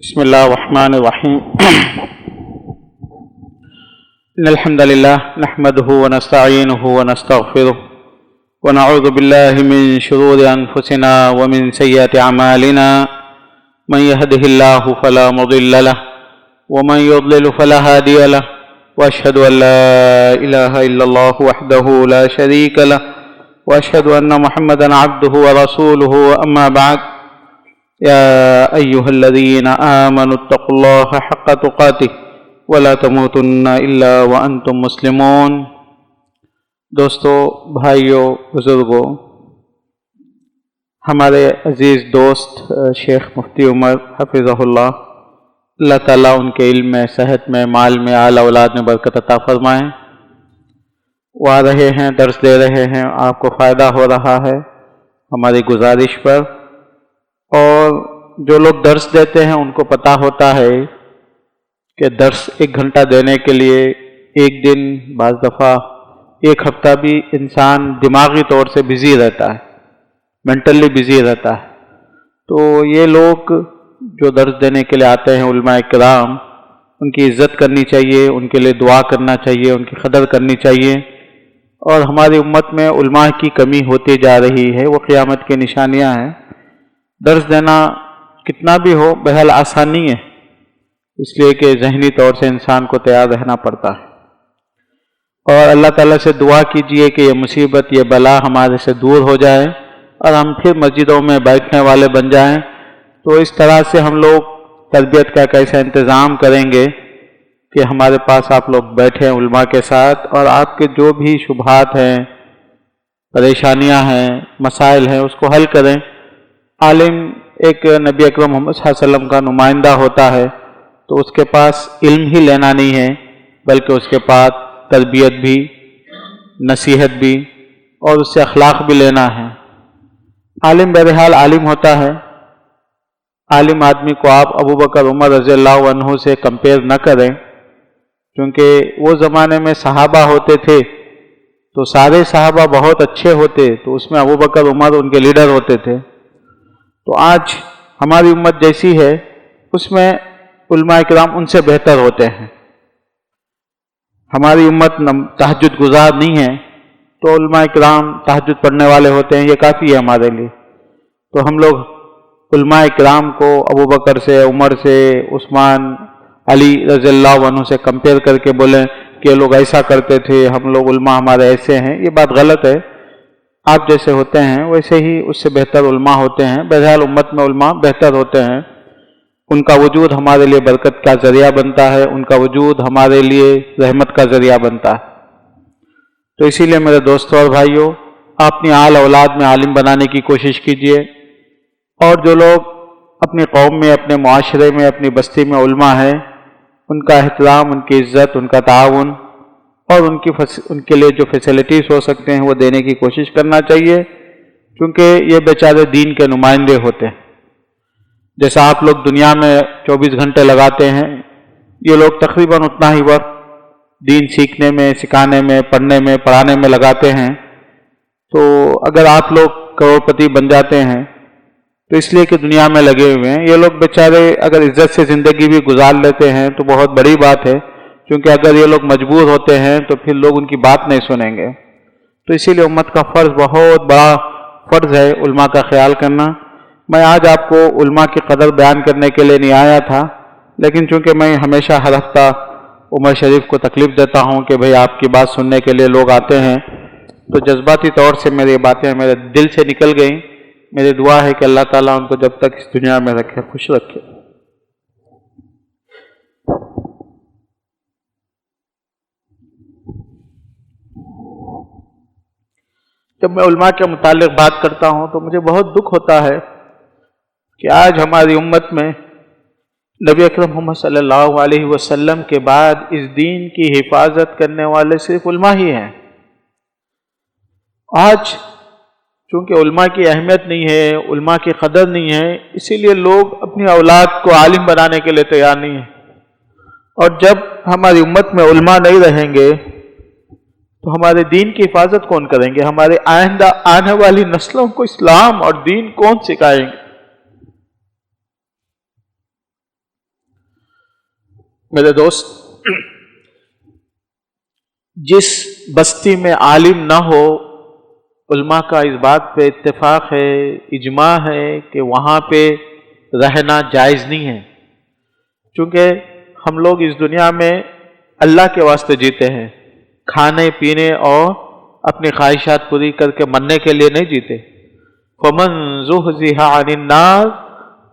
بسم الله الرحمن الرحيم إن الحمد لله نحمده ونستعينه ونستغفره ونعوذ بالله من شرور أنفسنا ومن سيئات أعمالنا من يهده الله فلا مضل له ومن يضلل فلا هادي له وأشهد أن لا إله إلا الله وحده لا شريك له وأشهد أن محمدا عبده ورسوله أما بعد يا أيها الذين آمنوا اتقوا الله حق تقاته ولا تموتن إلا وأنتم مسلمون۔ دوستو، بھائیو، بزرگوں، ہمارے عزیز دوست شیخ مفتی عمر حفظہ اللہ تعالیٰ ان کے علم میں، صحت میں، مال میں، اعلی اولاد میں برکت عطا فرمائیں۔ وہ آ رہے ہیں، درس دے رہے ہیں، آپ کو فائدہ ہو رہا ہے ہماری گزارش پر، اور جو لوگ درس دیتے ہیں ان کو پتہ ہوتا ہے کہ درس 1 گھنٹہ دینے کے لیے ایک دن، بعض دفعہ 1 ہفتہ بھی انسان دماغی طور سے بزی رہتا ہے، مینٹلی بزی رہتا ہے۔ تو یہ لوگ جو درس دینے کے لیے آتے ہیں، علماء کرام، ان کی عزت کرنی چاہیے، ان کے لیے دعا کرنا چاہیے، ان کی قدر کرنی چاہیے۔ اور ہماری امت میں علماء کی کمی ہوتی جا رہی ہے، وہ قیامت کی نشانیاں ہیں۔ درس دینا کتنا بھی ہو بہرحال آسان نہیں ہے، اس لیے کہ ذہنی طور سے انسان کو تیار رہنا پڑتا ہے۔ اور اللہ تعالیٰ سے دعا کیجئے کہ یہ مصیبت، یہ بلا ہمارے سے دور ہو جائے اور ہم پھر مسجدوں میں بیٹھنے والے بن جائیں۔ تو اس طرح سے ہم لوگ تربیت کا ایسا انتظام کریں گے کہ ہمارے پاس آپ لوگ بیٹھیں علماء کے ساتھ، اور آپ کے جو بھی شبہات ہیں، پریشانیاں ہیں، مسائل ہیں، اس کو حل کریں۔ عالم ایک نبی اکرم محمد صلی اللہ علیہ وسلم کا نمائندہ ہوتا ہے، تو اس کے پاس علم ہی لینا نہیں ہے، بلکہ اس کے پاس تربیت بھی، نصیحت بھی، اور اس سے اخلاق بھی لینا ہے۔ عالم بہرحال عالم ہوتا ہے۔ عالم آدمی کو آپ ابو بکر عمر رضی اللہ عنہ سے کمپیئر نہ کریں، کیونکہ وہ زمانے میں صحابہ ہوتے تھے تو سارے صحابہ بہت اچھے ہوتے، تو اس میں ابو بکر عمر ان کے لیڈر ہوتے تھے۔ تو آج ہماری امت جیسی ہے، اس میں علماء کرام ان سے بہتر ہوتے ہیں۔ ہماری امت تہجد گزار نہیں ہے، تو علماء کرام تہجد پڑھنے والے ہوتے ہیں، یہ کافی ہے ہمارے لیے۔ تو ہم لوگ علماء کرام کو ابو بکر سے، عمر سے، عثمان، علی رضی اللہ عنہ سے کمپیئر کر کے بولیں کہ یہ لوگ ایسا کرتے تھے، ہم لوگ علماء ہمارے ایسے ہیں، یہ بات غلط ہے۔ آپ جیسے ہوتے ہیں ویسے ہی اس سے بہتر علماء ہوتے ہیں۔ بہرحال امت میں علماء بہتر ہوتے ہیں، ان کا وجود ہمارے لیے برکت کا ذریعہ بنتا ہے، ان کا وجود ہمارے لیے رحمت کا ذریعہ بنتا ہے۔ تو اسی لیے میرے دوستوں اور بھائیوں، اپنی اعلی اولاد میں عالم بنانے کی کوشش کیجیے، اور جو لوگ اپنی قوم میں، اپنے معاشرے میں، اپنی بستی میں علماء ہیں، ان کا احترام، ان کی عزت، ان کا تعاون، اور ان کے لیے جو فیسلٹیز ہو سکتے ہیں وہ دینے کی کوشش کرنا چاہیے، کیونکہ یہ بیچارے دین کے نمائندے ہوتے ہیں۔ جیسا آپ لوگ دنیا میں 24 گھنٹے لگاتے ہیں، یہ لوگ تقریباً اتنا ہی وقت دین سیکھنے میں، سکھانے میں، پڑھنے میں، پڑھانے میں لگاتے ہیں۔ تو اگر آپ لوگ کروڑپتی بن جاتے ہیں تو اس لیے کہ دنیا میں لگے ہوئے ہیں، یہ لوگ بیچارے اگر عزت سے زندگی بھی گزار لیتے ہیں تو بہت بڑی بات ہے، کیونکہ اگر یہ لوگ مجبور ہوتے ہیں تو پھر لوگ ان کی بات نہیں سنیں گے۔ تو اسی لیے امت کا فرض، بہت بڑا فرض ہے علماء کا خیال کرنا۔ میں آج آپ کو علماء کی قدر بیان کرنے کے لیے نہیں آیا تھا، لیکن چونکہ میں ہمیشہ ہر ہفتہ عمر شریف کو تکلیف دیتا ہوں کہ بھئی آپ کی بات سننے کے لیے لوگ آتے ہیں، تو جذباتی طور سے میری باتیں میرے دل سے نکل گئیں۔ میری دعا ہے کہ اللہ تعالیٰ ان کو جب تک اس دنیا میں رکھے خوش رکھے۔ جب میں علماء کے متعلق بات کرتا ہوں تو مجھے بہت دکھ ہوتا ہے کہ آج ہماری امت میں نبی اکرم محمد صلی اللہ علیہ وسلم کے بعد اس دین کی حفاظت کرنے والے صرف علماء ہی ہیں۔ آج چونکہ علماء کی اہمیت نہیں ہے، علماء کی قدر نہیں ہے، اسی لیے لوگ اپنی اولاد کو عالم بنانے کے لیے تیار نہیں ہیں۔ اور جب ہماری امت میں علماء نہیں رہیں گے تو ہمارے دین کی حفاظت کون کریں گے؟ ہمارے آئندہ آنے والی نسلوں کو اسلام اور دین کون سکھائیں گے؟ میرے دوست، جس بستی میں عالم نہ ہو، علماء کا اس بات پہ اتفاق ہے، اجماع ہے کہ وہاں پہ رہنا جائز نہیں ہے، چونکہ ہم لوگ اس دنیا میں اللہ کے واسطے جیتے ہیں، کھانے پینے اور اپنی خواہشات پوری کر کے مرنے کے لیے نہیں جیتے۔ فَمَن زُحْزِحَ عَنِ النَّارِ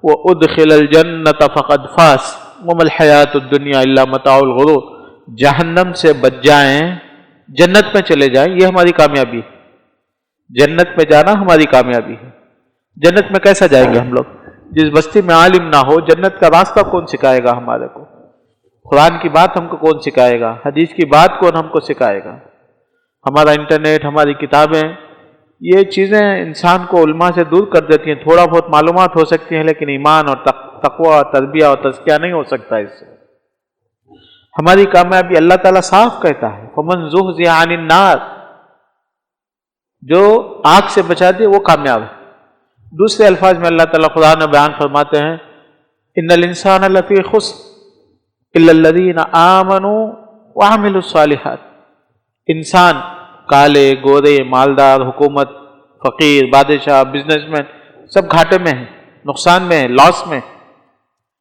وَأُدْخِلَ الْجَنَّةَ فَقَدْ فَازَ وَمَا الْحَيَاةُ الدُّنْيَا إِلَّا مَتَاعُ الْغُرُورِ، جہنم سے بچ جائیں، جنت میں چلے جائیں، یہ ہماری کامیابی ہے۔ جنت میں جانا ہماری کامیابی ہے۔ جنت میں کیسا جائیں گے ہم لوگ؟ جس بستی میں عالم نہ ہو، جنت کا راستہ کون سکھائے گا ہمارے کو؟ قرآن کی بات ہم کو کون سکھائے گا؟ حدیث کی بات کون ہم کو سکھائے گا؟ ہمارا انٹرنیٹ، ہماری کتابیں، یہ چیزیں انسان کو علماء سے دور کر دیتی ہیں۔ تھوڑا بہت معلومات ہو سکتی ہیں، لیکن ایمان اور تقویٰ اور تربیہ اور تزکیہ نہیں ہو سکتا اس سے۔ ہماری کامیابی اللہ تعالیٰ صاف کہتا ہے، فَمَن زُحْزِحَ عَنِ النَّارِ، جو آگ سے بچا دے وہ کامیاب ہے۔ دوسرے الفاظ میں اللہ تعالیٰ قرآن میں بیان فرماتے ہیں، إِنَّ الْإِنسَانَ لَفِي خُسْرٍ إِلَّا الَّذِينَ آمَنُوا وَعَمِلُوا الصَّالِحَاتِ، انسان کالے گورے، مالدار، حکومت، فقیر، بادشاہ، بزنس مین، سب گھاٹے میں ہیں، نقصان میں ہیں، لاس میں۔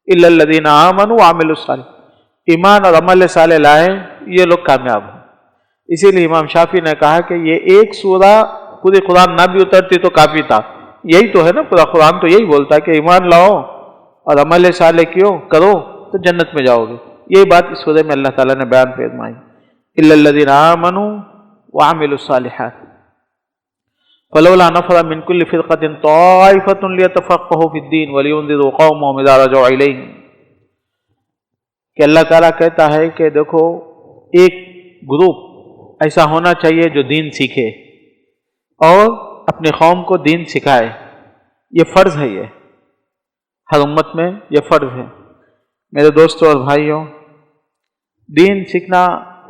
إِلَّا الَّذِينَ آمَنُوا وَعَمِلُوا الصَّالِحَاتِ، ایمان اور عمل صالح لائے، یہ لوگ کامیاب ہیں۔ اسی لیے امام شافعی نے کہا کہ یہ ایک سورہ پوری قرآن نہ بھی اترتی تو کافی تھا۔ یہی تو ہے نا، پورا قرآن تو یہی بولتا ہے کہ ایمان لاؤ اور عمل صالح کرو تو جنت میں جاؤ گے۔ یہی بات اس سورہ میں اللہ تعالیٰ نے بیان فرمائی، إِلَّا الَّذِينَ آمَنُوا وَعَمِلُوا الصَّالِحَاتِ فَلَوْلَا نَفَرَ مِنْ كُلِّ فِرْقَةٍ طَائِفَةٌ لِيَتَفَقَّهُوا فِي الدِّينِ وَلِيُنذِرُوا قَوْمَهُمْ إِذَا رَجَعُوا إِلَيْهِمْ، کہ اللہ تعالیٰ کہتا ہے کہ دیکھو، ایک گروپ ایسا ہونا چاہیے جو دین سیکھے اور اپنے قوم کو دین سکھائے۔ یہ فرض ہے، یہ ہر امت میں یہ فرض ہے۔ میرے دوستوں اور بھائیوں، دین سیکھنا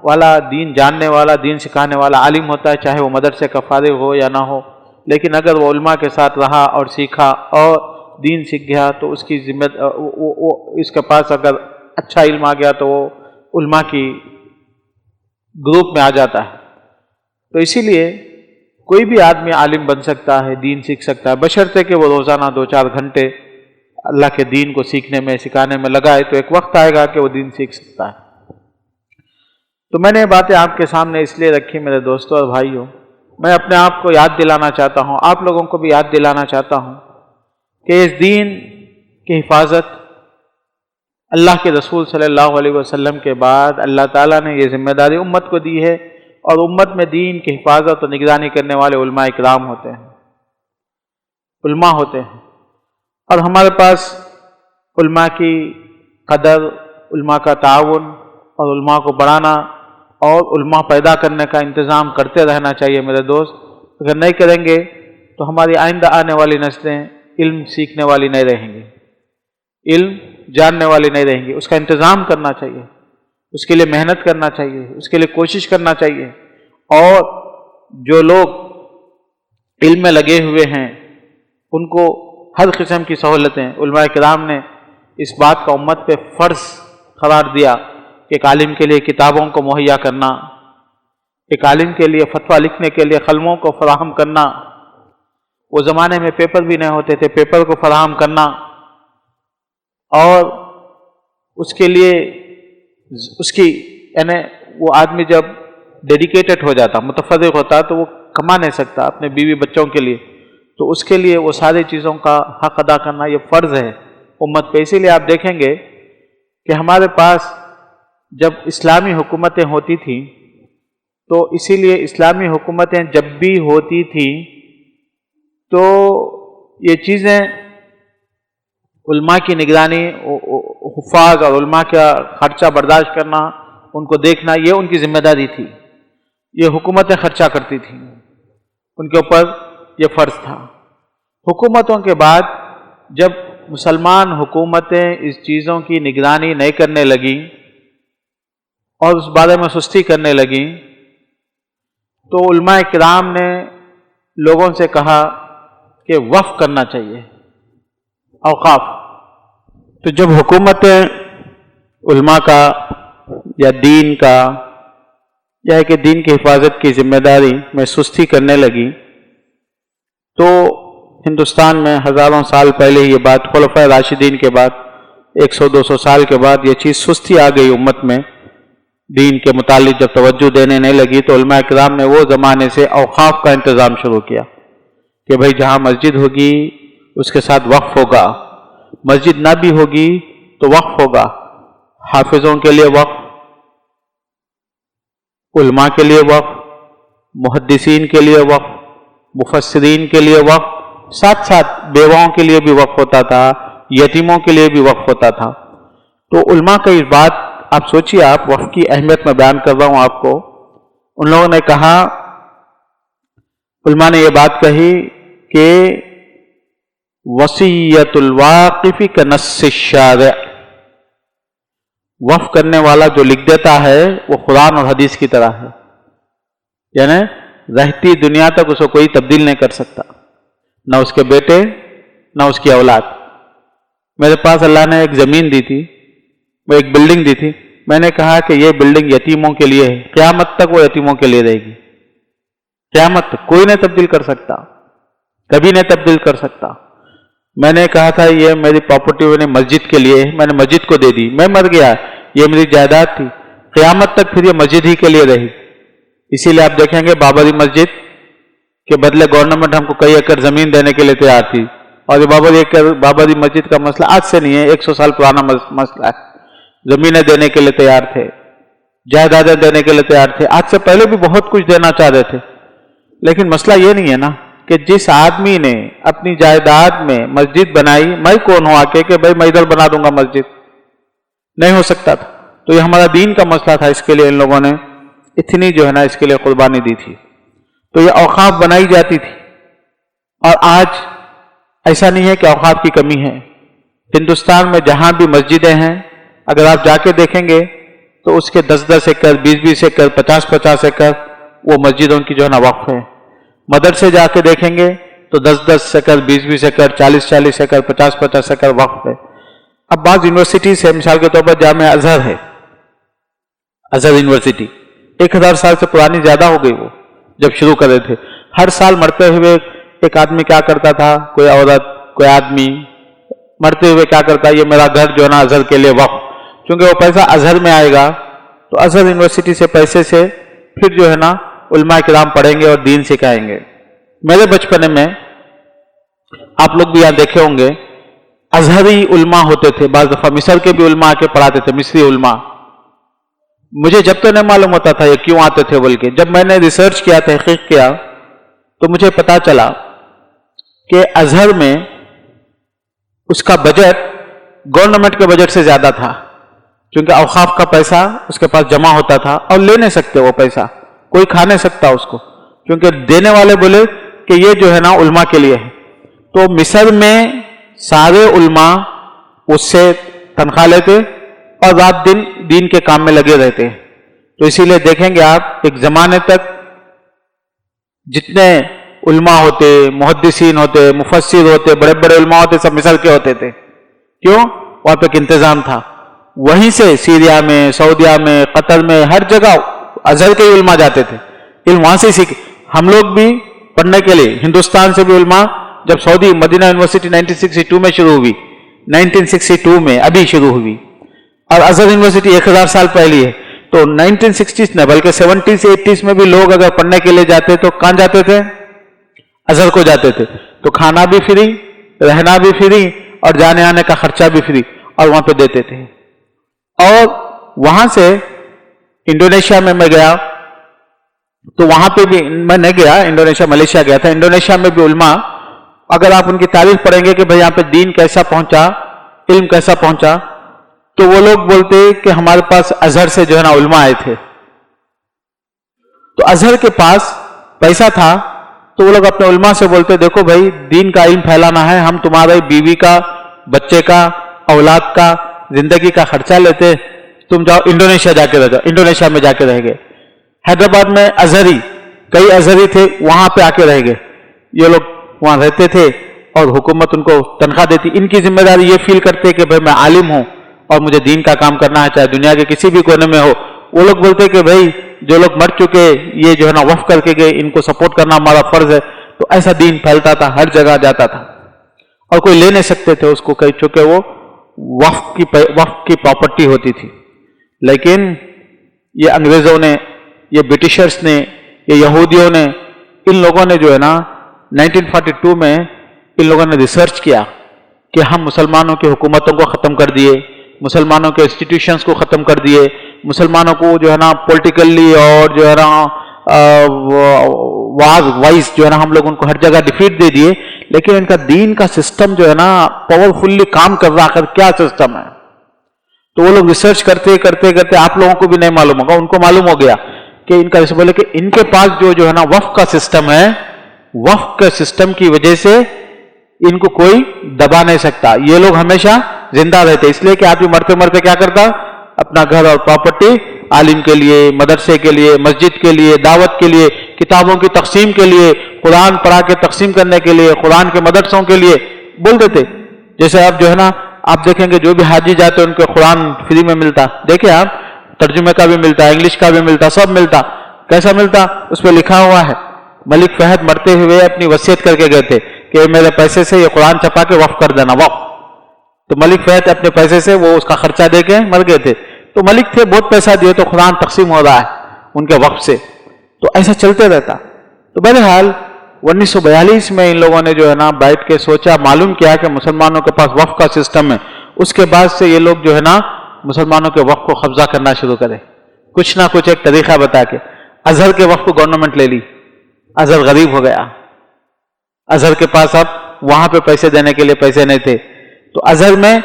والا، دین جاننے والا، دین سکھانے والا عالم ہوتا ہے، چاہے وہ مدرسے کا فارغ ہو یا نہ ہو، لیکن اگر وہ علماء کے ساتھ رہا اور سیکھا اور دین سیکھ گیا تو اس کی اس کے پاس اگر اچھا علم آ گیا تو وہ علماء کی گروپ میں آ جاتا ہے۔ تو اسی لیے کوئی بھی آدمی عالم بن سکتا ہے، دین سیکھ سکتا ہے، بشرطے کہ وہ روزانہ 2-4 گھنٹے اللہ کے دین کو سیکھنے میں، سکھانے میں لگائے، تو ایک وقت آئے گا کہ وہ دین سیکھ سکتا ہے۔ تو میں نے یہ باتیں آپ کے سامنے اس لیے رکھی میرے دوستوں اور بھائیوں، میں اپنے آپ کو یاد دلانا چاہتا ہوں، آپ لوگوں کو بھی یاد دلانا چاہتا ہوں کہ اس دین کی حفاظت اللہ کے رسول صلی اللہ علیہ وسلم کے بعد اللہ تعالیٰ نے یہ ذمہ داری امت کو دی ہے، اور امت میں دین کی حفاظت اور نگرانی کرنے والے علماء اکرام ہوتے ہیں، علماء ہوتے ہیں، اور ہمارے پاس علماء کی قدر، علماء کا تعاون اور علماء کو بڑھانا اور علماء پیدا کرنے کا انتظام کرتے رہنا چاہیے میرے دوست۔ اگر نہیں کریں گے تو ہماری آئندہ آنے والی نسلیں علم سیکھنے والی نہیں رہیں گی، علم جاننے والی نہیں رہیں گی۔ اس کا انتظام کرنا چاہیے، اس کے لیے محنت کرنا چاہیے، اس کے لیے کوشش کرنا چاہیے، اور جو لوگ علم میں لگے ہوئے ہیں ان کو ہر قسم کی سہولتیں علماء کرام نے اس بات کا امت پہ فرض قرار دیا کہ ایک عالم کے لیے کتابوں کو مہیا کرنا، ایک عالم کے لیے فتویٰ لکھنے کے لیے قلموں کو فراہم کرنا، وہ زمانے میں پیپر بھی نہیں ہوتے تھے، پیپر کو فراہم کرنا، اور اس کے لیے اس کی یعنی وہ آدمی جب ڈیڈیکیٹڈ ہو جاتا، متفرغ ہوتا، تو وہ کما نہیں سکتا اپنے بیوی بچوں کے لیے، تو اس کے لیے وہ ساری چیزوں کا حق ادا کرنا یہ فرض ہے امت پہ۔ اسی لیے آپ دیکھیں گے کہ ہمارے پاس جب اسلامی حکومتیں ہوتی تھیں تو اسی لیے اسلامی حکومتیں جب بھی ہوتی تھیں تو یہ چیزیں علماء کی نگرانی، حفاظ اور علماء کا خرچہ برداشت کرنا، ان کو دیکھنا، یہ ان کی ذمہ داری تھی، یہ حکومتیں خرچہ کرتی تھیں، ان کے اوپر یہ فرض تھا۔ حکومتوں کے بعد جب مسلمان حکومتیں اس چیزوں کی نگرانی نہیں کرنے لگیں اور اس بارے میں سستی کرنے لگیں تو علماء کرام نے لوگوں سے کہا کہ وقف کرنا چاہیے، اوقاف۔ تو جب حکومتیں علماء کا یا دین کا یا کہ دین کی حفاظت کی ذمہ داری میں سستی کرنے لگی تو ہندوستان میں ہزاروں سال پہلے یہ بات، خلفائے راشدین کے بعد 100-200 سال کے بعد یہ چیز سستی آ گئی امت میں، دین کے متعلق جب توجہ دینے نہیں لگی تو علماء کرام نے وہ زمانے سے اوقاف کا انتظام شروع کیا کہ بھئی جہاں مسجد ہوگی اس کے ساتھ وقف ہوگا، مسجد نہ بھی ہوگی تو وقف ہوگا، حافظوں کے لیے وقف، علماء کے لیے وقف، محدثین کے لیے وقف، مفسرین کے لیے وقف، ساتھ ساتھ بیواؤں کے لیے بھی وقف ہوتا تھا، یتیموں کے لیے بھی وقف ہوتا تھا۔ تو علماء کا اس بات آپ سوچیے، آپ وقف کی اہمیت میں بیان کر رہا ہوں آپ کو۔ ان لوگوں نے کہا، علماء نے یہ بات کہی کہ وصیت الواقف کنص الشارع، وقف کرنے والا جو لکھ دیتا ہے وہ قرآن اور حدیث کی طرح ہے، یعنی رہتی دنیا تک اس کو کوئی تبدیل نہیں کر سکتا، نہ اس کے بیٹے نہ اس کی اولاد۔ میرے پاس اللہ نے ایک زمین دی تھی، وہ ایک بلڈنگ دی تھی، میں نے کہا کہ یہ بلڈنگ یتیموں کے لیے ہے، قیامت تک وہ یتیموں کے لیے رہے گی، قیامت تک کوئی نہیں تبدیل کر سکتا، کبھی نہیں تبدیل کر سکتا۔ میں نے کہا تھا یہ میری پراپرٹی میں نے مسجد کے لیے، میں نے مسجد کو دے دی، میں مر گیا، یہ میری جائیداد تھی، قیامت تک پھر یہ مسجد ہی کے لیے رہی۔ اسی لیے آپ دیکھیں گے بابری مسجد کے بدلے گورنمنٹ ہم کو کئی ایکڑ زمین دینے کے لیے تیار تھی، اور یہ بابری مسجد کا مسئلہ آج سے نہیں ہے، 100 سال پرانا مسئلہ ہے۔ زمینیں دینے کے لیے تیار تھے، جائیدادیں دینے کے لیے تیار تھے، آج سے پہلے بھی بہت کچھ دینا چاہ رہے تھے، لیکن مسئلہ یہ نہیں ہے نا کہ جس آدمی نے اپنی جائیداد میں مسجد بنائی، میں کون ہوں آ کے کہ بھائی میں ادھر بنا دوں گا مسجد، نہیں ہو سکتا تھا۔ تو یہ ہمارا دین کا مسئلہ تھا، اس کے لیے ان لوگوں نے اتنی جو ہے نا اس کے لیے قربانی دی تھی۔ تو یہ اوقاف بنائی جاتی تھی، اور آج ایسا نہیں ہے کہ اوقاف کی کمی ہے۔ ہندوستان میں جہاں بھی مسجدیں ہیں اگر آپ جا کے دیکھیں گے تو اس کے 10-10 ایکڑ، 20-20 ایکڑ، 50-50 ایکڑ وہ مسجدوں کی جو ہے نا وقف ہے۔ مدرسے جا کے دیکھیں گے تو 10-10 ایکڑ، 20-20 ایکڑ، 40-40 ایکڑ، 50-50 ایکڑ وقف ہے۔ اب بعض یونیورسٹیز ہے، مثال کے طور پر جامعہ ازہر ہے، ازہر یونیورسٹی 1000 سال سے پرانی زیادہ ہو گئی، وہ جب شروع کر رہے تھے ہر سال مرتے ہوئے ایک آدمی کیا کرتا تھا، کوئی عورت کوئی آدمی مرتے ہوئے کیا کرتا ہے، یہ میرا گھر جو ہے نا ازہر کے لیے وقف، کیونکہ وہ پیسہ ازہر میں آئے گا تو ازہر یونیورسٹی سے پیسے سے پھر جو ہے نا علماء کرام پڑھیں گے اور دین سکھائیں گے۔ میرے بچپنے میں آپ لوگ بھی یہاں دیکھے ہوں گے ازہری علماء ہوتے تھے، بعض دفعہ مصر کے بھی علماء آ کے پڑھاتے تھے، مصری علماء۔ مجھے جب تو نہیں معلوم ہوتا تھا یہ کیوں آتے تھے بول کے، جب میں نے ریسرچ کیا، تحقیق کیا تو مجھے پتا چلا کہ ازہر میں اس کا بجٹ گورنمنٹ کے بجٹ سے زیادہ تھا، کیونکہ اوقاف کا پیسہ اس کے پاس جمع ہوتا تھا اور لے نہیں سکتے وہ پیسہ، کوئی کھا نہیں سکتا اس کو، کیونکہ دینے والے بولے کہ یہ جو ہے نا علماء کے لیے ہے۔ تو مصر میں سارے علماء اس سے تنخواہ لیتے اور رات دن دین کے کام میں لگے رہتے۔ تو اسی لیے دیکھیں گے آپ ایک زمانے تک جتنے علماء ہوتے، محدثین ہوتے، مفسر ہوتے، بڑے بڑے علماء ہوتے، سب مصر کے ہوتے تھے۔ کیوں؟ وہاں پہ ایک انتظام تھا، وہیں سے سیریا میں، سعودیہ میں، قطر میں، ہر جگہ ازہر کے علماء جاتے تھے، علم وہاں سے سیکھے۔ ہم لوگ بھی پڑھنے کے لیے ہندوستان سے بھی علماء، جب سعودی مدینہ یونیورسٹی 1962 میں شروع ہوئی، 1962 میں ابھی شروع ہوئی، اور ازہر یونیورسٹی 1000 سال پہلی ہے، تو 1960s میں بلکہ 70s 80s میں بھی لوگ اگر پڑھنے کے لیے جاتے تو کہاں جاتے تھے؟ ازہر کو جاتے تھے۔ تو کھانا بھی فری، رہنا بھی فری، اور جانے آنے کا خرچہ بھی فری، اور وہاں پہ دیتے تھے۔ اور وہاں سے انڈونیشیا میں گیا تو وہاں پہ بھی میں نہیں گیا، انڈونیشیا ملیشیا گیا تھا۔ انڈونیشیا میں بھی علماء، اگر آپ ان کی تاریخ پڑھیں گے کہ بھئی یہاں پہ دین کیسا پہنچا، علم کیسا پہنچا، تو وہ لوگ بولتے کہ ہمارے پاس ازہر سے جو ہے نا علماء آئے تھے۔ تو ازہر کے پاس پیسہ تھا تو وہ لوگ اپنے علماء سے بولتے دیکھو بھائی دین کا علم پھیلانا ہے، ہم تمہارے بیوی کا، بچے کا، اولاد کا، زندگی کا خرچہ لیتے، تم جاؤ انڈونیشیا جا کے رہ جاؤ۔ انڈونیشیا میں جا کے رہ گئے۔ حیدرآباد میں ازہری، کئی ازہری تھے، وہاں پہ آ کے رہ گئے۔ یہ لوگ وہاں رہتے تھے اور حکومت ان کو تنخواہ دیتی۔ ان کی ذمہ داری یہ فیل کرتے کہ بھائی میں عالم ہوں، اور مجھے دین کا کام کرنا ہے چاہے دنیا کے کسی بھی کونے میں ہو، وہ لوگ بولتے کہ بھائی جو لوگ مر چکے یہ جو ہے نا وقف کر کے گئے، ان کو سپورٹ کرنا ہمارا فرض ہے. تو ایسا دین پھیلتا تھا، ہر جگہ جاتا تھا اور کوئی لے نہیں سکتے تھے اس کو، چونکہ وہ وقف کی پراپرٹی ہوتی تھی. لیکن یہ انگریزوں نے، یہ برٹشرز نے، یہ یہودیوں نے، ان لوگوں نے جو ہے نا 1942 میں ان لوگوں نے ریسرچ کیا کہ ہم مسلمانوں کی حکومتوں کو ختم کر دیے، مسلمانوں کے انسٹیٹیوشنز کو ختم کر دیے، مسلمانوں کو جو ہے نا پولیٹیکلی اور جو ہے نا وائز جو ہے نا ہم لوگ ان کو ہر جگہ ڈیفیٹ دے دیے، لیکن ان کا دین کا سسٹم جو ہے نا پاورفلی کام کر رہا ہے. کیا سسٹم ہے؟ تو وہ لوگ ریسرچ کرتے کرتے کرتے، آپ لوگوں کو بھی نہیں معلوم ہوگا، ان کو معلوم ہو گیا کہ ان کا بولے کہ ان کے پاس جو ہے نا وقف کا سسٹم ہے، وقف کے سسٹم کی وجہ سے ان کو کوئی دبا نہیں سکتا، یہ لوگ ہمیشہ زندہ رہتے. اس لیے کہ آدمی مرتے مرتے کیا کرتا؟ اپنا گھر اور پراپرٹی عالم کے لیے، مدرسے کے لیے، مسجد کے لیے، دعوت کے لیے، کتابوں کی تقسیم کے لیے، قرآن پڑھا کے تقسیم کرنے کے لیے، قرآن کے مدرسوں کے لیے بول دیتے. جیسے اب جو ہے نا آپ دیکھیں گے جو بھی حاجی جاتے ان کے قرآن فری میں ملتا، دیکھیں آپ ترجمے کا بھی ملتا، انگلش کا بھی ملتا، سب ملتا. کیسا ملتا؟ اس پہ لکھا ہوا ہے ملک فہد مرتے ہوئے اپنی وصیت کر کے گئے تھے کہ میرے پیسے سے یہ قرآن چھپا کے وقف کر دینا، وقف. تو ملک فہد اپنے پیسے سے وہ اس کا خرچہ دے کے مر گئے تھے. تو ملک تھے، بہت پیسہ دیے تو قرآن تقسیم ہو رہا ہے ان کے وقف سے. تو ایسا چلتے رہتا. تو بہرحال 1942 میں ان لوگوں نے جو ہے نا بیٹھ کے سوچا، معلوم کیا کہ مسلمانوں کے پاس وقف کا سسٹم ہے. اس کے بعد سے یہ لوگ جو ہے نا مسلمانوں کے وقف کو قبضہ کرنا شروع کرے، کچھ نہ کچھ ایک طریقہ بتا کے. ازہر کے وقف کو گورنمنٹ لے لی، ازہر غریب ہو گیا. ازہر کے پاس اب وہاں پہ پیسے دینے کے لیے پیسے نہیں تھے. تو ازہر میں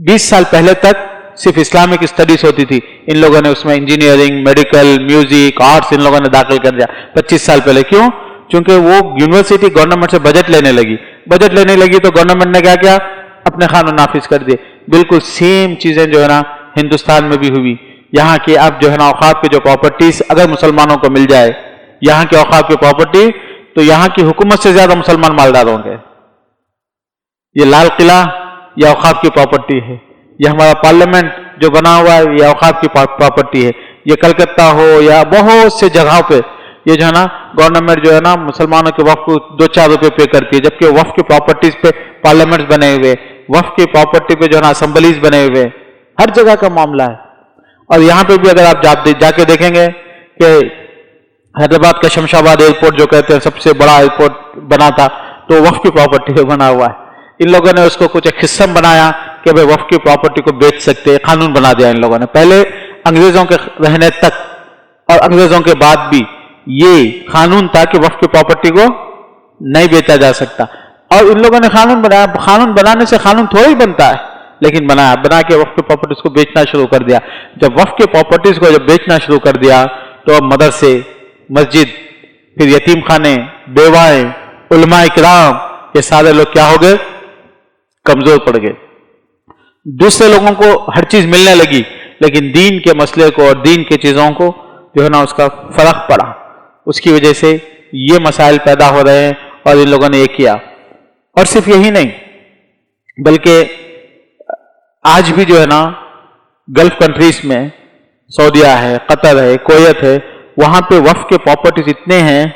20 سال پہلے تک صرف اسلامک اسٹڈیز ہوتی تھی. ان لوگوں نے اس میں engineering, medical, music, arts in لوگوں نے داخل کر دیا 25 سال پہلے. کیوں؟ چونکہ وہ یونیورسٹی گورنمنٹ سے بجٹ لینے لگی. بجٹ لینے لگی تو گورنمنٹ نے کیا کیا؟ اپنے قانون نافذ کر دیے. بالکل سیم چیزیں جو ہے نا ہندوستان میں بھی ہوئی. یہاں کی اب جو ہے نا اوقاف کی جو پراپرٹیز اگر مسلمانوں کو مل جائے، یہاں کے اوقاف کی پراپرٹی، تو یہاں کی حکومت سے زیادہ مسلمان مالدار ہوں گے. یہ لال قلعہ یہ اوقاف کی پراپرٹی ہے. یہ ہمارا پارلیمنٹ جو بنا ہوا ہے یہ اوقاف کی پراپرٹی ہے. یہ کلکتہ ہو یا بہت سے جگہوں پہ یہ جو ہے نا گورنمنٹ جو ہے نا مسلمانوں کے وقف کو 2-4 روپے پے کرتی ہے، جبکہ وقف کی پراپرٹیز پہ پارلیمنٹ بنے ہوئے، وقف کی پراپرٹی پہ جو ہے نا اسمبلیز بنے ہوئے، ہر جگہ کا معاملہ ہے. اور یہاں پہ بھی اگر آپ جا کے دیکھیں گے کہ حیدرآباد کا شمشاباد ایئرپورٹ جو کہتے ہیں سب سے بڑا ایئرپورٹ بنا تھا، تو وقف کی پراپرٹی پہ بنا ہوا ہے. ان لوگوں نے اس کو کچھ ایک قسم بنایا کہ بھائی وقف کی پراپرٹی کو بیچ سکتے، قانون بنا دیا ان لوگوں نے. پہلے انگریزوں کے رہنے تک اور انگریزوں کے بعد بھی یہ قانون تھا کہ وقف کی پراپرٹی کو نہیں بیچا جا سکتا. اور ان لوگوں نے قانون بنایا. قانون بنانے سے قانون تھوڑا ہی بنتا ہے، لیکن بنا کے وقف کی پراپرٹیز کو بیچنا شروع کر دیا. جب وقف کی پراپرٹیز کو جب بیچنا شروع کر دیا تو اب مدرسے، مسجد، پھر یتیم خانے، بیوائیں، علماء کرام، یہ سارے لوگ کیا ہو گئے؟ کمزور پڑ گئے. دوسرے لوگوں کو ہر چیز ملنے لگی، لیکن دین کے مسئلے کو اور دین کی چیزوں کو جو ہے نا اس کا فرق پڑا. اس کی وجہ سے یہ مسائل پیدا ہو رہے ہیں اور ان لوگوں نے یہ کیا. اور صرف یہی نہیں بلکہ آج بھی جو ہے نا گلف کنٹریز میں، سعودیہ ہے، قطر ہے، کویت ہے، وہاں پہ وقف کے پراپرٹیز اتنے ہیں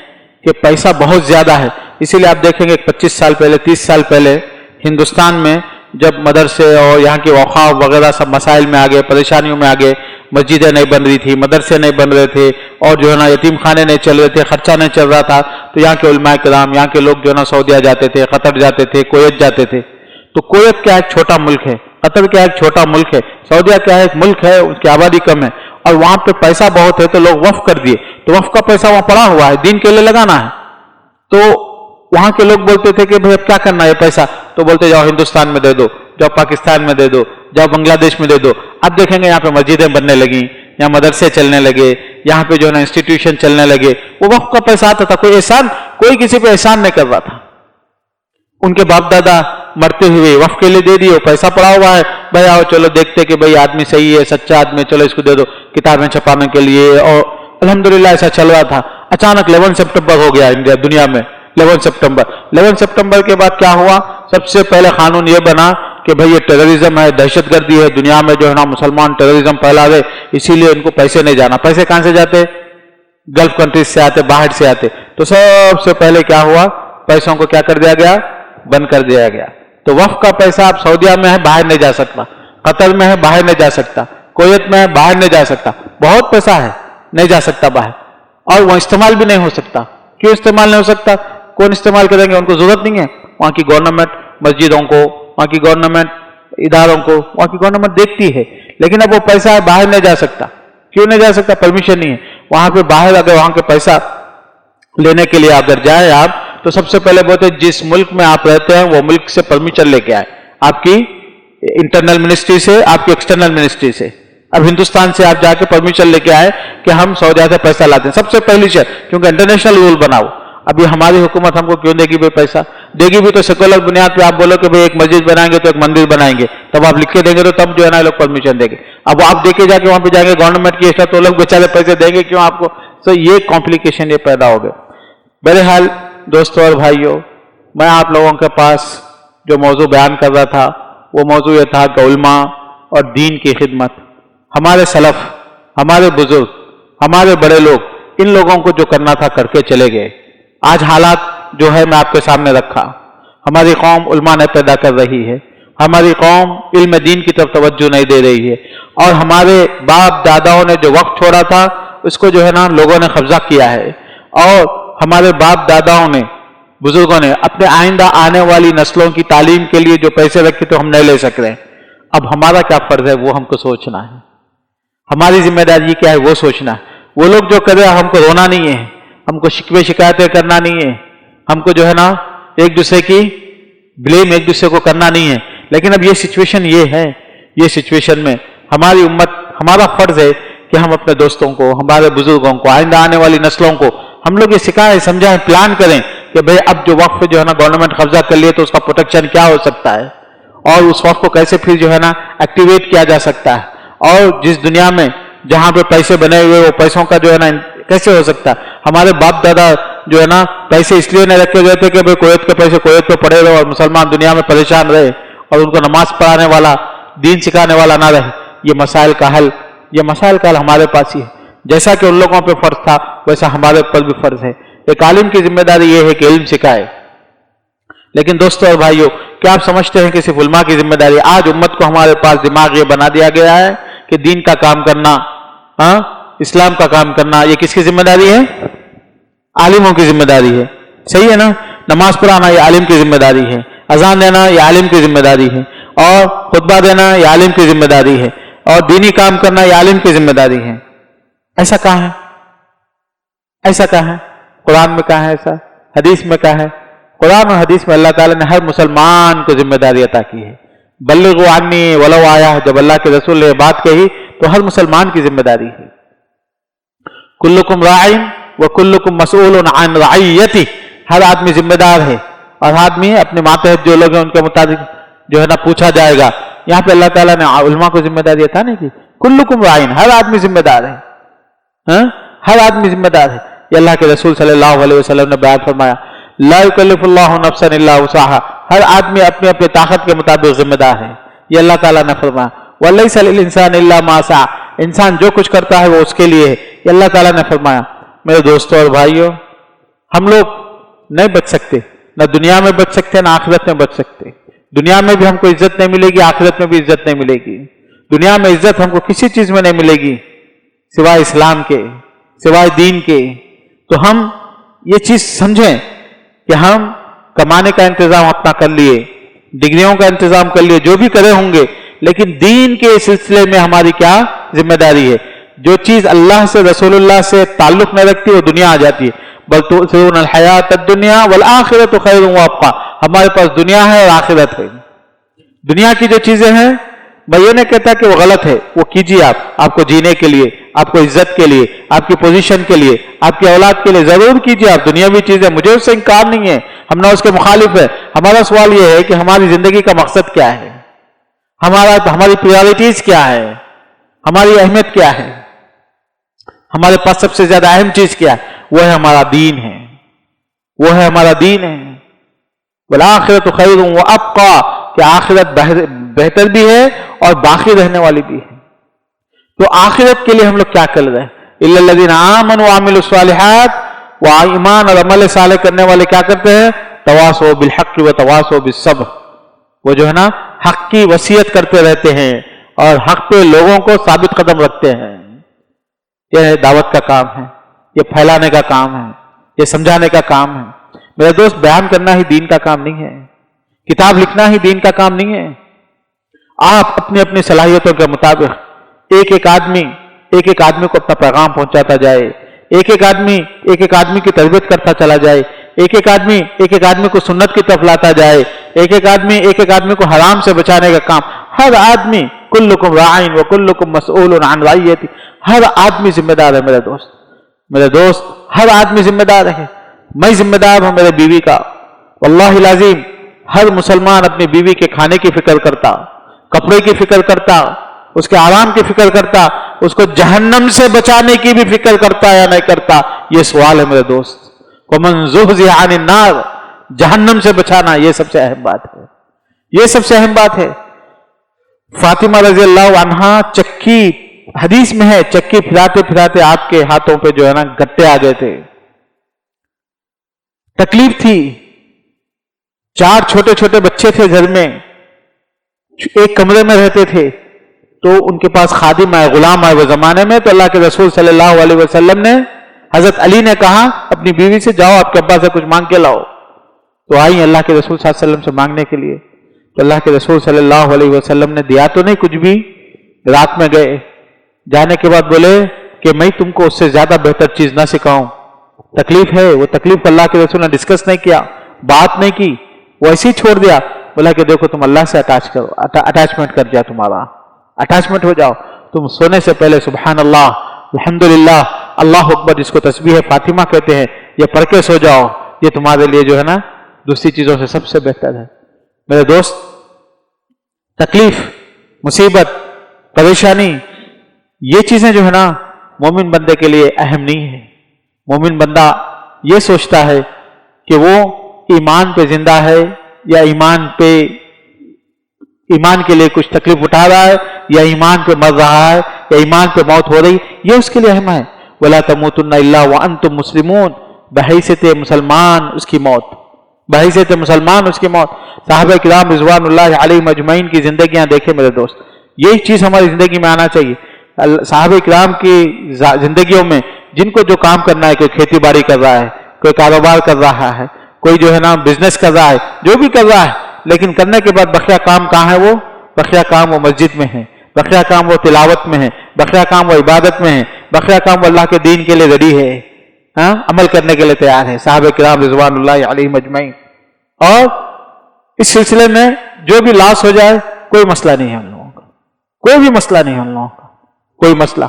کہ پیسہ بہت زیادہ ہے. اسی لیے آپ دیکھیں گے 25 سال پہلے، 30 سال پہلے ہندوستان میں جب مدرسے اور یہاں کے اوقاف وغیرہ سب مسائل میں آگے، پریشانیوں میں آگے، مسجدیں نہیں بن رہی تھی، مدرسے نہیں بن رہے تھے، اور جو ہے نا یتیم خانے نہیں چل رہے تھے، خرچہ نہیں چل رہا تھا، تو یہاں کے علماء کرام، یہاں کے لوگ جو ہے نا سعودیہ جاتے تھے، قطر جاتے تھے، کویت جاتے تھے. تو کویت کیا ایک چھوٹا ملک ہے، قطر کیا ایک چھوٹا ملک ہے، سعودیہ کیا ایک ملک ہے، اس کی آبادی کم ہے، اور وہاں پہ پیسہ بہت ہے تو لوگ وقف کر دیے. تو وقف کا پیسہ وہاں پڑا ہوا ہے، دین کے لیے لگانا ہے. تو وہاں کے لوگ بولتے تھے کہ بھئی اب کیا کرنا ہے یہ پیسہ؟ تو بولتے جاؤ ہندوستان میں دے دو، جاؤ پاکستان میں دے دو، جاؤ بنگلہ دیش میں دے دو. اب دیکھیں گے یہاں پہ مسجدیں بننے لگیں، یہاں مدرسے چلنے لگے، یہاں پہ جو ہے نا انسٹیٹیوشن چلنے لگے. وہ وقف کا پیسہ آتا تھا، کوئی کسی پہ احسان نہیں کر رہا تھا. ان کے باپ دادا مرتے ہوئے وقف کے لیے دے دیے، پیسہ پڑا ہوا ہے، بھائی آؤ چلو دیکھتے کہ بھئی آدمی صحیح ہے، سچا آدمی، چلو اس کو دے دو کتابیں چھپانے کے لیے. اور الحمدللہ ایسا چل رہا تھا. اچانک 11 سپٹمبر ہو گیا انڈیا دنیا میں. 11 سپٹمبر کے بعد کیا ہوا؟ سب سے پہلے قانون یہ بنا کہ بھئی یہ ٹیررزم ہے، دہشت گردی ہے، دنیا میں جو ہے نا مسلمان ٹیررزم پھیلا دے، اسی لیے ان کو پیسے نہیں جانا. پیسے کہاں سے جاتے؟ گلف کنٹریز سے آتے، باہر سے آتے. تو سب سے پہلے کیا ہوا؟ پیسوں کو کیا کر دیا گیا؟ بند کر دیا گیا. تو وقف کا پیسہ اب سعودیہ میں ہے، باہر نہیں جا سکتا، قطر میں ہے، باہر نہیں جا سکتا، کویت میں ہے، باہر نہیں جا سکتا، بہت پیسہ ہے، نہیں جا سکتا باہر، اور وہ استعمال بھی نہیں ہو سکتا. کیوں استعمال نہیں ہو سکتا؟ کون استعمال کریں گے؟ ان کو ضرورت نہیں ہے. وہاں کی گورنمنٹ مسجدوں کو، وہاں کی گورنمنٹ اداروں کو، وہاں کی گورنمنٹ دیکھتی ہے، لیکن اب وہ پیسہ باہر نہیں جا سکتا. کیوں نہیں جا سکتا؟ پرمیشن نہیں ہے. وہاں پہ باہر اگر وہاں کے پیسہ لینے کے لیے اگر جائیں آپ، تو سب سے پہلے بولتے ہیں جس ملک میں آپ رہتے ہیں وہ ملک سے پرمیشن لے کے آئے، آپ کی انٹرنل منسٹری سے، آپ کی ایکسٹرنل منسٹری سے. اب ہندوستان سے آپ جا کے پرمیشن لے کے آئے کہ ہم سعودیہ سے پیسہ لاتے ہیں، سب سے پہلی شرط، کیونکہ انٹرنیشنل رول بناؤ. ابھی ہماری حکومت ہم کو کیوں دے گی بھائی پیسہ؟ دے گی بھی تو سیکولر بنیاد پہ آپ بولو کہ بھائی ایک مسجد بنائیں گے تو ایک مندر بنائیں گے، تب آپ لکھ کے دیں گے تو تب جو ہے نا لوگ پرمیشن دیں گے. اب آپ دے کے جا کے وہاں پہ جائیں گے گورنمنٹ کی ایسا، تو لوگ بیچارے پیسے دیں گے کیوں آپ کو؟ تو یہ کمپلیکیشن یہ پیدا ہو گئے. بہرحال دوستوں اور بھائیوں، میں آپ لوگوں کے پاس جو موضوع بیان کر رہا تھا وہ موضوع یہ تھا کہ علماء اور دین کی خدمت. ہمارے سلف، ہمارے بزرگ، ہمارے بڑے لوگ ان لوگوں کو جو کرنا تھا کر کے چلے گئے. آج حالات جو ہے میں آپ کے سامنے رکھا. ہماری قوم علماء نے پیدا کر رہی ہے، ہماری قوم علم دین کی طرف توجہ نہیں دے رہی ہے، اور ہمارے باپ داداؤں نے جو وقت چھوڑا تھا اس کو جو ہے نا لوگوں نے قبضہ کیا ہے، اور ہمارے باپ داداؤں نے، بزرگوں نے اپنے آئندہ آنے والی نسلوں کی تعلیم کے لیے جو پیسے رکھے تو ہم نہیں لے سک رہے. اب ہمارا کیا فرض ہے وہ ہم کو سوچنا ہے. ہماری ذمہ داری کیا ہے وہ سوچنا ہے. وہ لوگ جو کرے ہم کو رونا نہیں ہے، ہم کو شکوے شکایتیں کرنا نہیں ہے، ہم کو جو ہے نا ایک دوسرے کی بلیم ایک دوسرے کو کرنا نہیں ہے. لیکن اب یہ سچویشن یہ ہے، یہ سچویشن میں ہماری امت، ہمارا فرض ہے کہ ہم اپنے دوستوں کو، ہمارے بزرگوں کو، آئندہ آنے والی نسلوں کو ہم لوگ یہ سکھائیں، سمجھائیں، پلان کریں کہ بھئی اب جو وقف جو ہے نا گورنمنٹ قبضہ کر لیے تو اس کا پروٹیکشن کیا ہو سکتا ہے، اور اس وقف کو کیسے پھر جو ہے نا ایکٹیویٹ کیا جا سکتا ہے، اور جس دنیا میں جہاں پہ پیسے بنے ہوئے وہ پیسوں کا جو ہے نا کیسے ہو سکتا ہے. ہمارے باپ دادا جو ہے نا پیسے اس لیے نہیں رکھے گئے تھے کہ بھئی کویت کے پیسے کویت پہ پڑے رہے اور مسلمان دنیا میں پریشان رہے اور ان کو نماز پڑھانے والا، دین سکھانے والا نہ رہے. یہ مسائل کا حل ہمارے پاس ہی ہے. جیسا کہ ان لوگوں پہ فرض تھا ویسا ہمارے اوپر بھی فرض ہے. ایک عالم کی ذمہ داری یہ ہے کہ علم سکھائے. لیکن دوستوں اور بھائیوں، کیا آپ سمجھتے ہیں کہ صرف علماء کی ذمہ داری؟ آج امت کو ہمارے پاس دماغ یہ بنا دیا گیا ہے کہ دین کا کام کرنا، اسلام کا کام کرنا، یہ کس کی ذمہ داری ہے؟ عالموں کی ذمہ داری ہے. صحیح ہے نا؟ نماز پڑھانا یہ عالم کی ذمہ داری ہے، اذان دینا یہ عالم کی ذمہ داری ہے، اور خطبہ دینا یہ عالم کی ذمہ داری ہے، اور دینی کام کرنا یہ عالم کی ذمہ داری ہے. ایسا کہاں ہے؟ ایسا کہاں ہے؟ قرآن میں کہاں ہے ایسا؟ حدیث میں کہاں ہے؟ قرآن اور حدیث میں اللہ تعالیٰ نے ہر مسلمان کو ذمہ داری عطا کی ہے. بلغوا عنی ولو آیا، جب اللہ کے رسول نے بات کہی تو ہر مسلمان کی ذمہ داری ہے. کلکم راعٍ وکلکم مسئول عن رعیتہ، ہر آدمی ذمہ دار ہے، اور آدمی اپنے ماتحت جو لوگ ہیں ان کے مطابق جو ہے نا پوچھا جائے گا. یہاں پہ اللہ تعالیٰ نے علماء کو ذمہ داری عطا نہیں کی. کلکم راعٍ، ہر آدمی ذمہ دار ہے، ہر آدمی ذمہ دار ہے. یہ اللہ کے رسول صلی اللہ علیہ وسلم نے بیان فرمایا، لا یکلف اللہ نفسا الا وسعها، ہر آدمی اپنی اپنی طاقت کے مطابق ذمہ دار ہے. یہ اللہ تعالیٰ نے فرمایا، ولیس للانسان الا ما سعى، انسان جو کچھ کرتا ہے وہ اس کے لیے ہے. یہ اللہ تعالیٰ نے فرمایا. میرے دوستوں اور بھائیوں، ہم لوگ نہیں بچ سکتے، نہ دنیا میں بچ سکتے نہ آخرت میں بچ سکتے. دنیا میں بھی ہم کو عزت نہیں ملے گی، آخرت میں بھی عزت نہیں ملے گی. دنیا میں عزت ہم کو کسی چیز میں نہیں ملے گی سوائے اسلام کے، سوائے دین کے. تو ہم یہ چیز سمجھیں کہ ہم کمانے کا انتظام اپنا کر لیے، ڈگریوں کا انتظام کر لیے، جو بھی کرے ہوں گے، لیکن دین کے سلسلے میں ہماری کیا ذمہ داری ہے؟ جو چیز اللہ سے، رسول اللہ سے تعلق نہیں رکھتی وہ دنیا آ جاتی ہے. بل تؤثرون الحیات الدنیا والآخرۃ خیر وابقیٰ، ہمارے پاس دنیا ہے اور آخرت ہے. دنیا کی جو چیزیں ہیں میں یہ نہیں کہتا کہ وہ غلط ہے، وہ کیجیے، آپ کو جینے کے لیے، آپ کو عزت کے لیے، آپ کی پوزیشن کے لیے، آپ کی اولاد کے لیے ضرور کیجیے آپ. دنیاوی چیزیں مجھے اس سے انکار نہیں ہے، ہم نہ اس کے مخالف ہے. ہمارا سوال یہ ہے کہ ہماری زندگی کا مقصد کیا ہے، ہماری پریارٹیز کیا ہے، ہماری اہمیت کیا ہے، ہمارے پاس سب سے زیادہ اہم چیز کیا ہے؟ وہ ہے ہمارا دین ہے، وہ ہے ہمارا دین ہے. والآخرۃ خیر وابقیٰ، کہ آخرت بہتر بھی ہے اور باقی رہنے والی بھی ہے. تو آخرت کے لیے ہم لوگ کیا کر رہے ہیں؟ الا الذین آمنوا وعملوا الصالحات، وہ ایمان اور عمل صالح کرنے والے کیا کرتے ہیں؟ تواصوا بالحق وتواصوا بالصبر. وہ جو ہے نا حق کی وصیت کرتے رہتے ہیں اور حق پہ لوگوں کو ثابت قدم رکھتے ہیں. یہ دعوت کا کام ہے، یہ پھیلانے کا کام ہے، یہ سمجھانے کا کام ہے. میرے دوست، بیان کرنا ہی دین کا کام نہیں ہے، کتاب لکھنا ہی دین کا کام نہیں ہے. آپ اپنی اپنی صلاحیتوں کے مطابق ایک ایک آدمی کو اپنا پیغام پہنچاتا جائے، ایک ایک آدمی کی تربیت کرتا چلا جائے، ایک ایک آدمی کو سنت کی طرف لاتا جائے، ایک ایک آدمی کو حرام سے بچانے کا کام. ہر آدمی، کلکم راعٍ وکلکم مسئول عن رعیتہ، ہر آدمی ذمہ دار ہے. میرے دوست ہر آدمی ذمہ دار ہے. میں ذمہ دار ہوں میرے بیوی کا. واللہ العظیم ہر مسلمان اپنی بیوی کے کھانے کی فکر کرتا، کپڑے کی فکر کرتا، اس کے آرام کی فکر کرتا، اس کو جہنم سے بچانے کی بھی فکر کرتا یا نہیں کرتا؟ یہ سوال ہے میرے دوست. وَمَنْ زُحْزِحَ عَنِ النَّارِ، جہنم سے بچانا، یہ سب سے اہم بات ہے. یہ سب سے اہم بات ہے. فاطمہ رضی اللہ عنہا چکی، حدیث میں ہے، چکی پھراتے پھراتے آپ کے ہاتھوں پہ جو ہے نا گٹے آ گئے تھے. تکلیف تھی. 4 چھوٹے چھوٹے بچے تھے گھر میں، ایک کمرے میں رہتے تھے. تو ان کے پاس خادم آئے، غلام آئے وہ زمانے میں. تو اللہ کے رسول صلی اللہ علیہ وسلم نے، حضرت علی نے کہا اپنی بیوی سے، جاؤ آپ کے ابا سے کچھ مانگ کے لاؤ. تو آئی اللہ کے رسول صلی اللہ علیہ وسلم سے مانگنے کے لیے. تو اللہ کے رسول صلی اللہ علیہ وسلم نے دیا تو نہیں کچھ بھی. رات میں گئے، جانے کے بعد بولے کہ میں تم کو اس سے زیادہ بہتر چیز نہ سکھاؤں. تکلیف ہے، وہ تکلیف کو اللہ کے رسول نے ڈسکس نہیں کیا، بات نہیں کی، وہ ایسے ہی چھوڑ دیا. بولا کہ دیکھو تم اللہ سے اٹیچمنٹ کر جاؤ، تمہارا اٹیچمنٹ ہو جاؤ. تم سونے سے پہلے سبحان اللہ، الحمدللہ، اللہ اکبر، جس کو تسبیح فاطمہ کہتے ہیں، یہ پڑھ کے سو جاؤ. یہ تمہارے لیے جو ہے نا دوسری چیزوں سے سب سے بہتر ہے. میرے دوست، تکلیف، مصیبت، پریشانی، یہ چیزیں جو ہے نا مومن بندے کے لیے اہم نہیں ہے. مومن بندہ یہ سوچتا ہے کہ وہ ایمان پہ زندہ ہے یا ایمان کے لیے کچھ تکلیف اٹھا رہا ہے، یا ایمان پہ مر رہا ہے، یا ایمان پہ موت ہو رہی، یہ اس کے لیے اہم ہے. وَلَا تَمُوتُنَّ إِلَّا وَأَنْتُمْ مُسْلِمُونَ، بحیثیت مسلمان اس کی موت، بحیثیت مسلمان اس کی موت. صحابہ کرام رضوان اللہ علیہم اجمعین کی زندگیاں دیکھیں میرے دوست. یہی چیز ہماری زندگی میں آنا چاہیے. صحابہ کرام کی زندگیوں میں جن کو جو کام کرنا ہے، کوئی کھیتی باڑی کر رہا ہے، کوئی کاروبار کر رہا ہے، کوئی جو ہے نا بزنس کر رہا ہے، جو بھی کر رہا ہے، لیکن کرنے کے بعد بقیہ کام کہاں ہے؟ وہ بقیہ کام وہ مسجد میں ہے، بقیہ کام وہ تلاوت میں ہے، بقیہ کام وہ عبادت میں ہے، بقیہ کام وہ اللہ کے دین کے لیے ریڈی ہے، عمل کرنے کے لیے تیار ہے. صحابہ کرام رضوان اللہ علیہم اجمعین. اور اس سلسلے میں جو بھی لاس ہو جائے کوئی مسئلہ نہیں ہے ہم لوگوں کا، کوئی بھی مسئلہ نہیں ہے ہم لوگوں کا، کوئی مسئلہ.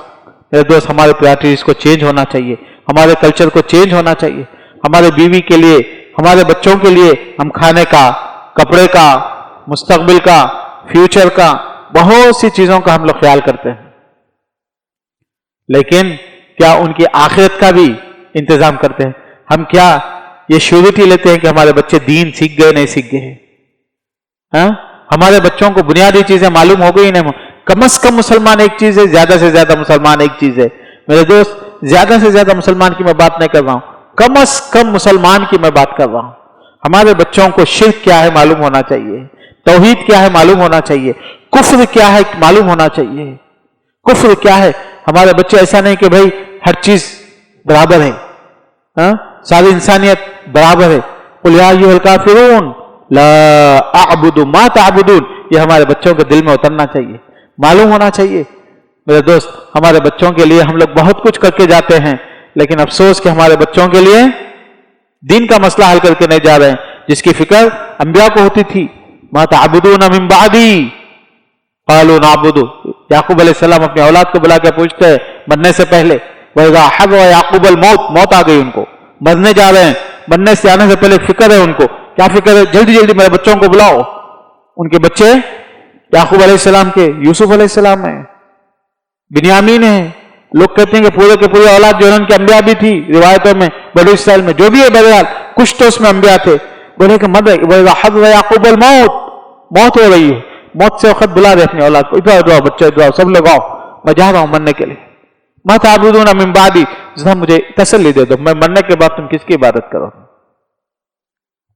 میرے دوست، ہمارے پریارٹیز کو چینج ہونا چاہیے، ہمارے کلچر کو چینج ہونا چاہیے. ہمارے بیوی کے لیے، ہمارے بچوں کے لیے ہم کھانے کا، کپڑے کا، مستقبل کا، فیوچر کا، بہت سی چیزوں کا ہم لوگ خیال کرتے ہیں، لیکن کیا ان کی آخرت کا بھی انتظام کرتے ہیں؟ ہم کیا یہ شیورٹی لیتے ہیں کہ ہمارے بچے دین سیکھ گئے نہیں سیکھ گئے؟ ہمارے بچوں کو بنیادی چیزیں معلوم ہو گئی نہیں؟ کم از کم مسلمان ایک چیز ہے، زیادہ سے زیادہ مسلمان ایک چیز ہے. میرے دوست، زیادہ سے زیادہ مسلمان کی میں بات نہیں کر رہا ہوں، کم از کم مسلمان کی میں بات کر رہا ہوں. ہمارے بچوں کو شرک کیا ہے معلوم ہونا چاہیے، توحید کیا ہے معلوم ہونا چاہیے، کفر کیا ہے معلوم ہونا چاہیے. کفر کیا ہے؟ ہمارے بچے ایسا نہیں کہ بھائی ہر چیز برابر ہے، ساری انسانیت برابر ہے. قل یا ایھا الکافرون لا اعبد ما تعبدون، یہ ہمارے بچوں کے دل میں اترنا چاہیے، معلوم ہونا چاہیے. میرے دوست، ہمارے بچوں کے لیے ہم لوگ بہت کچھ کر کے جاتے ہیں، لیکن افسوس کہ ہمارے بچوں کے لیے دین کا مسئلہ حل کر کے نہیں جا رہے ہیں، جس کی فکر انبیاء کو ہوتی تھی. ما تعبدون من بعدی قالوا نعبد. یعقوب علیہ السلام اپنی اولاد کو بلا کے پوچھتے ہیں مرنے سے پہلے، وَإِذَا حَضَرَ يَعْقُوبَ الْمَوْتُ، موت آ گئی ان کو، مرنے جا رہے ہیں، مرنے سے آنے سے پہلے فکر ہے ان کو. کیا فکر ہے؟ جلدی جلدی میرے بچوں کو بلاؤ. ان کے بچے یعقوب علیہ السلام کے یوسف علیہ السلام ہیں، بنیامین ہیں. لوگ کہتے ہیں کہ پورے کے پورے اولاد جو ہے ان کے انبیاء بھی تھی روایتوں میں، بنو اسرائیل میں جو بھی ہے، بہرحال کچھ تو اس میں انبیاء تھے. بولے کہ مر وَإِذَا حَضَرَ يَعْقُوبَ الْمَوْتُ، موت ہو رہی ہے, موت سے وقت بلا رہے اپنی اولاد کو, ادھر آؤ بچے, ادھر آؤ, سب لوگ آؤ, میں جا رہا ہوں مرنے کے لیے. ما تعبدون من بعدی, ذرا مجھے تسلی دے دو, میں مرنے کے بعد تم کس کی عبادت کرو.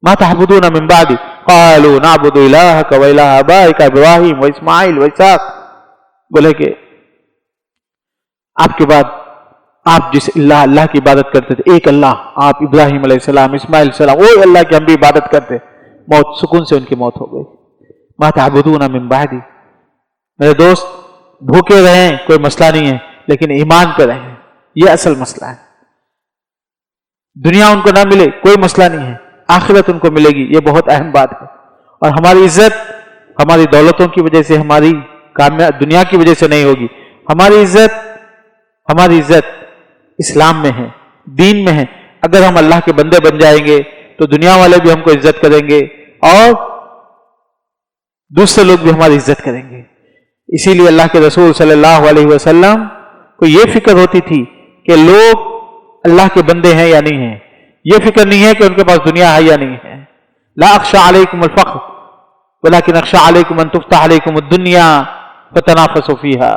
ما تعبدون من بعدی قالوا نعبد الہک و الہ آبائک ابراہیم و اسماعیل و اسحاق. بولے کہ آپ کے بعد آپ جس اللہ کی عبادت کرتے تھے, ایک اللہ, آپ ابراہیم علیہ السلام, اسماعیل علیہ السلام, وہی اللہ کی ہم بھی عبادت کرتے, موت سکون سے ان کی موت ہو گئی. ما تعبدون من بعدی. میرے دوست بھوکے رہیں کوئی مسئلہ نہیں ہے, لیکن ایمان پہ رہیں, یہ اصل مسئلہ ہے. دنیا ان کو نہ ملے کوئی مسئلہ نہیں ہے, آخرت ان کو ملے گی, یہ بہت اہم بات ہے. اور ہماری عزت ہماری دولتوں کی وجہ سے, ہماری دنیا کی وجہ سے نہیں ہوگی. ہماری عزت اسلام میں ہے, دین میں ہے. اگر ہم اللہ کے بندے بن جائیں گے تو دنیا والے بھی ہم کو عزت کریں گے اور دوسرے لوگ بھی ہماری عزت کریں گے. اسی لیے اللہ کے رسول صلی اللہ علیہ وسلم کو یہ فکر ہوتی تھی کہ لوگ اللہ کے بندے ہیں یا نہیں ہیں. یہ فکر نہیں ہے کہ ان کے پاس دنیا ہے یا نہیں ہے. لا اخشى علیکم الفقر ولكن اخشى علیکم ان تفتح علیکم الدنیا فتنافسوا فيها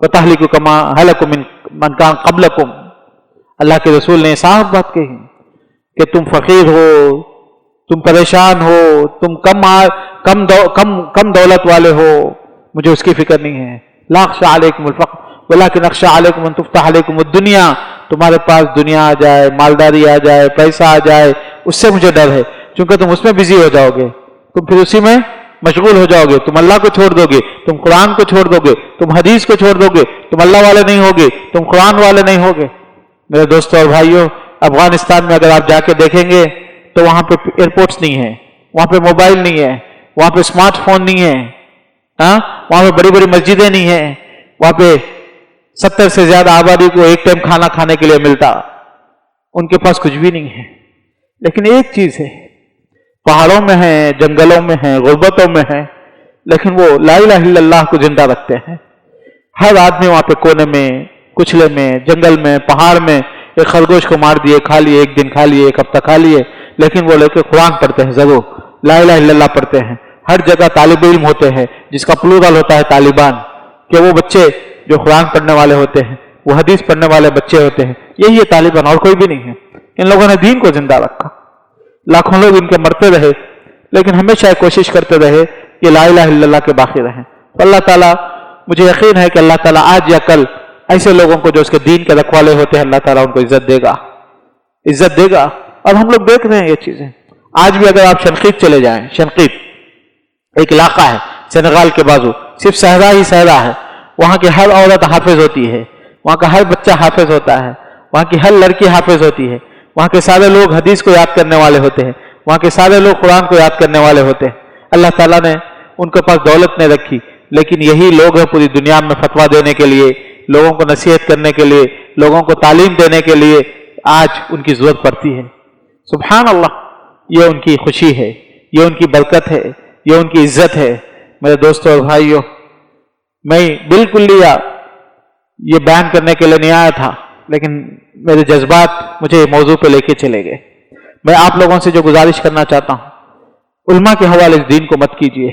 فتهلكوا كما هلك من كان قبلكم. اللہ کے رسول نے صاف بات کہی کہ تم فقیر ہو, تم پریشان ہو, تم کم دولت والے ہو, مجھے اس کی فکر نہیں ہے. لا اخشى علیکم الفقر ولكن اخشى علیکم ان تفتح علیکم الدنیا. تمہارے پاس دنیا آ جائے, مالداری آ جائے, پیسہ آ جائے, اس سے مجھے ڈر ہے, چونکہ تم اس میں بزی ہو جاؤ گے, تم پھر اسی میں مشغول ہو جاؤ گے, تم اللہ کو چھوڑ دو گے, تم قرآن کو چھوڑ دو گے, تم حدیث کو چھوڑ دو گے, تم اللہ والے نہیں ہوگے, تم قرآن والے نہیں ہوگے. میرے دوستوں اور بھائیوں, افغانستان میں اگر آپ جا کے دیکھیں گے تو وہاں پہ ایئرپورٹس نہیں ہیں, وہاں پہ موبائل نہیں ہے, وہاں پہ اسمارٹ فون نہیں ہے, وہاں پہ بڑی بڑی مسجدیں نہیں ہیں, وہاں پہ 70 سے زیادہ آبادی کو ایک ٹائم کھانا کھانے کے لیے ملتا. ان کے پاس کچھ بھی نہیں ہے. لیکن ایک چیز ہے, پہاڑوں میں ہیں, جنگلوں میں ہیں, غربتوں میں ہیں, لیکن وہ لا الہ الا اللہ کو زندہ رکھتے ہیں. ہر آدمی وہاں پہ کونے میں, کچلے میں, جنگل میں, پہاڑ میں ایک خرگوش کو مار دیے, کھا لیے, ایک دن کھا لیے, ایک ہفتہ کھا لیے, لیکن وہ لے کے قرآن پڑھتے ہیں, ضرور لا الہ الا اللہ پڑھتے ہیں. ہر جگہ طالب علم ہوتے ہیں, جس کا پلورل ہوتا ہے طالبان, کہ وہ بچے جو قرآن پڑھنے والے ہوتے ہیں, وہ حدیث پڑھنے والے بچے ہوتے ہیں, یہی ہے طالبان, اور کوئی بھی نہیں ہے. ان لوگوں نے دین کو زندہ رکھا. لاکھوں لوگ ان کے مرتے رہے, لیکن ہمیشہ کوشش کرتے رہے کہ لا الہ الا اللہ کے باقی رہیں. تو اللہ تعالیٰ, مجھے یقین ہے کہ اللہ تعالیٰ آج یا کل ایسے لوگوں کو جو اس کے دین کے رکھوالے ہوتے ہیں, اللہ تعالیٰ ان کو عزت دے گا. اور ہم لوگ دیکھ رہے ہیں یہ چیزیں. آج بھی اگر آپ شنقیط چلے جائیں, شنقیط ایک علاقہ ہے سینیگال کے بازو, صرف صحرا ہی صحرا ہے. وہاں کی ہر عورت حافظ ہوتی ہے, وہاں کا ہر بچہ حافظ ہوتا ہے, وہاں کی ہر لڑکی حافظ ہوتی ہے, وہاں کے سارے لوگ حدیث کو یاد کرنے والے ہوتے ہیں, وہاں کے سارے لوگ قرآن کو یاد کرنے والے ہوتے ہیں. اللہ تعالیٰ نے ان کے پاس دولت نہیں رکھی, لیکن یہی لوگ ہیں پوری دنیا میں فتویٰ دینے کے لیے, لوگوں کو نصیحت کرنے کے لیے, لوگوں کو تعلیم دینے کے لیے آج ان کی ضرورت پڑتی ہے. سبحان اللہ, یہ ان کی خوشی ہے, یہ ان کی برکت ہے, یہ ان کی عزت ہے. میرے دوستوں اور بھائیوں, میں بالکل یہ بیان کرنے کے لیے نہیں آیا تھا, لیکن میرے جذبات مجھے موضوع پہ لے کے چلے گئے. میں آپ لوگوں سے جو گزارش کرنا چاہتا ہوں, علماء کے حوالے اس دین کو مت کیجیے.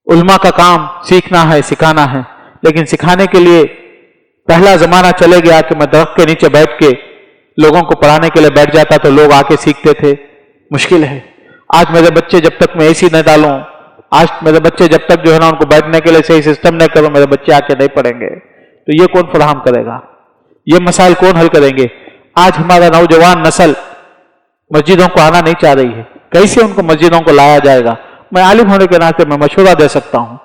علماء کا کام سیکھنا ہے, سکھانا ہے, لیکن سکھانے کے لیے پہلا زمانہ چلے گیا کہ میں درخت کے نیچے بیٹھ کے لوگوں کو پڑھانے کے لیے بیٹھ جاتا تو لوگ آ کے سیکھتے تھے. مشکل ہے. آج میرے بچے جب تک میں اے سی نہ ڈالوں, آج میرے بچے جب تک جو ہے نا ان کو بیٹھنے کے لیے صحیح سسٹم نہیں کروں, میرے بچے آ کے نہیں پڑھیں گے. تو یہ کون فراہم کرے گا؟ یہ مسائل کون حل کریں گے؟ آج ہمارا نوجوان نسل مسجدوں کو آنا نہیں چاہ رہی ہے. کیسے ان کو مسجدوں کو لایا جائے گا؟ میں عالم ہونے کے ناطے میں مشورہ دے سکتا ہوں,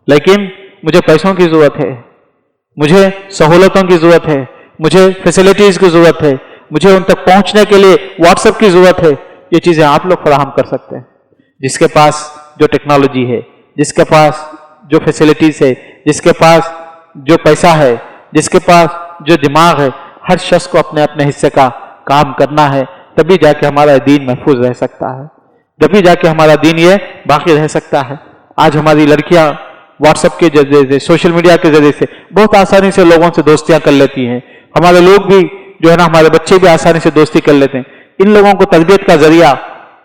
لیکن مجھے پیسوں کی ضرورت ہے, مجھے سہولتوں کی ضرورت ہے, مجھے فیسلٹیز کی ضرورت ہے, مجھے ان تک پہنچنے کے لیے واٹس ایپ کی ضرورت ہے. یہ چیزیں آپ لوگ فراہم کر سکتے ہیں. جس کے پاس جو ٹیکنالوجی ہے, جس کے پاس جو فیسلٹیز ہے, جس کے پاس جو پیسہ ہے, جس کے پاس جو دماغ ہے, ہر شخص کو اپنے اپنے حصے کا کام کرنا ہے. تبھی جا کے ہمارا دین محفوظ رہ سکتا ہے, تبھی جا کے ہمارا دین یہ باقی رہ سکتا ہے. آج ہماری لڑکیاں واٹس ایپ کے ذریعے سے, سوشل میڈیا کے ذریعے سے بہت آسانی سے لوگوں سے دوستیاں کر لیتی ہیں. ہمارے لوگ بھی جو ہے نا, ہمارے بچے بھی آسانی سے دوستی کر لیتے ہیں. ان لوگوں کو تربیت کا ذریعہ,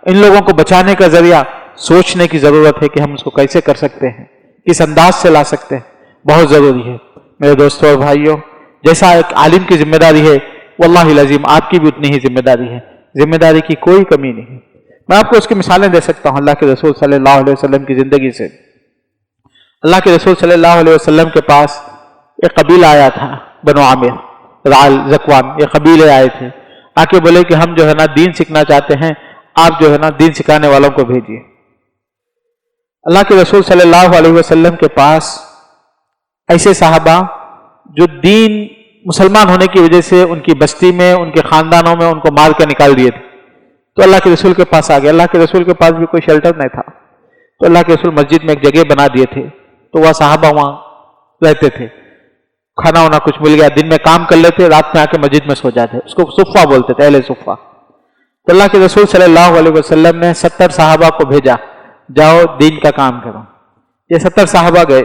ان لوگوں کو بچانے کا ذریعہ سوچنے کی ضرورت ہے کہ ہم اس کو کیسے کر سکتے ہیں، کس انداز سے لا سکتے ہیں، بہت ضروری ہے میرے دوستوں اور بھائیوں۔ جیسا ایک عالم کی ذمہ داری ہے، واللہ العظیم آپ کی بھی اتنی ہی ذمہ داری ہے، ذمہ داری کی کوئی کمی نہیں ہے۔ میں آپ کو اس کی مثالیں دے سکتا ہوں اللہ کے رسول صلی اللہ علیہ وسلم کی زندگی سے۔ اللہ کے رسول صلی اللہ علیہ وسلم کے پاس ایک قبیلہ آیا تھا، بنو عامر، رعل، ذکوان، یہ قبیلے آئے تھے، آ کے بولے کہ ہم جو ہے نا دین سیکھنا چاہتے ہیں، آپ جو ہے نا دین سکھانے والوں کو بھیجیے۔ اللہ کے رسول صلی اللہ علیہ وسلم کے پاس ایسے صحابہ جو دین مسلمان ہونے کی وجہ سے ان کی بستی میں، ان کے خاندانوں میں ان کو مار کے نکال دیے تھے، تو اللہ کے رسول کے پاس آ گئے۔ اللہ کے رسول کے پاس بھی کوئی شیلٹر نہیں تھا، تو اللہ کے رسول مسجد میں ایک جگہ بنا دیے تھے، تو وہ صحابہ وہاں رہتے تھے، کھانا وانا کچھ مل گیا، دن میں کام کر لیتے، رات میں آ کے مسجد میں سو جاتے، اس کو صفہ بولتے تھے، اہل صفہ۔ تو اللہ کے رسول صلی اللہ علیہ وسلم نے 70 صحابہ کو بھیجا، جاؤ دین کا کام کرو۔ یہ 70 صحابہ گئے،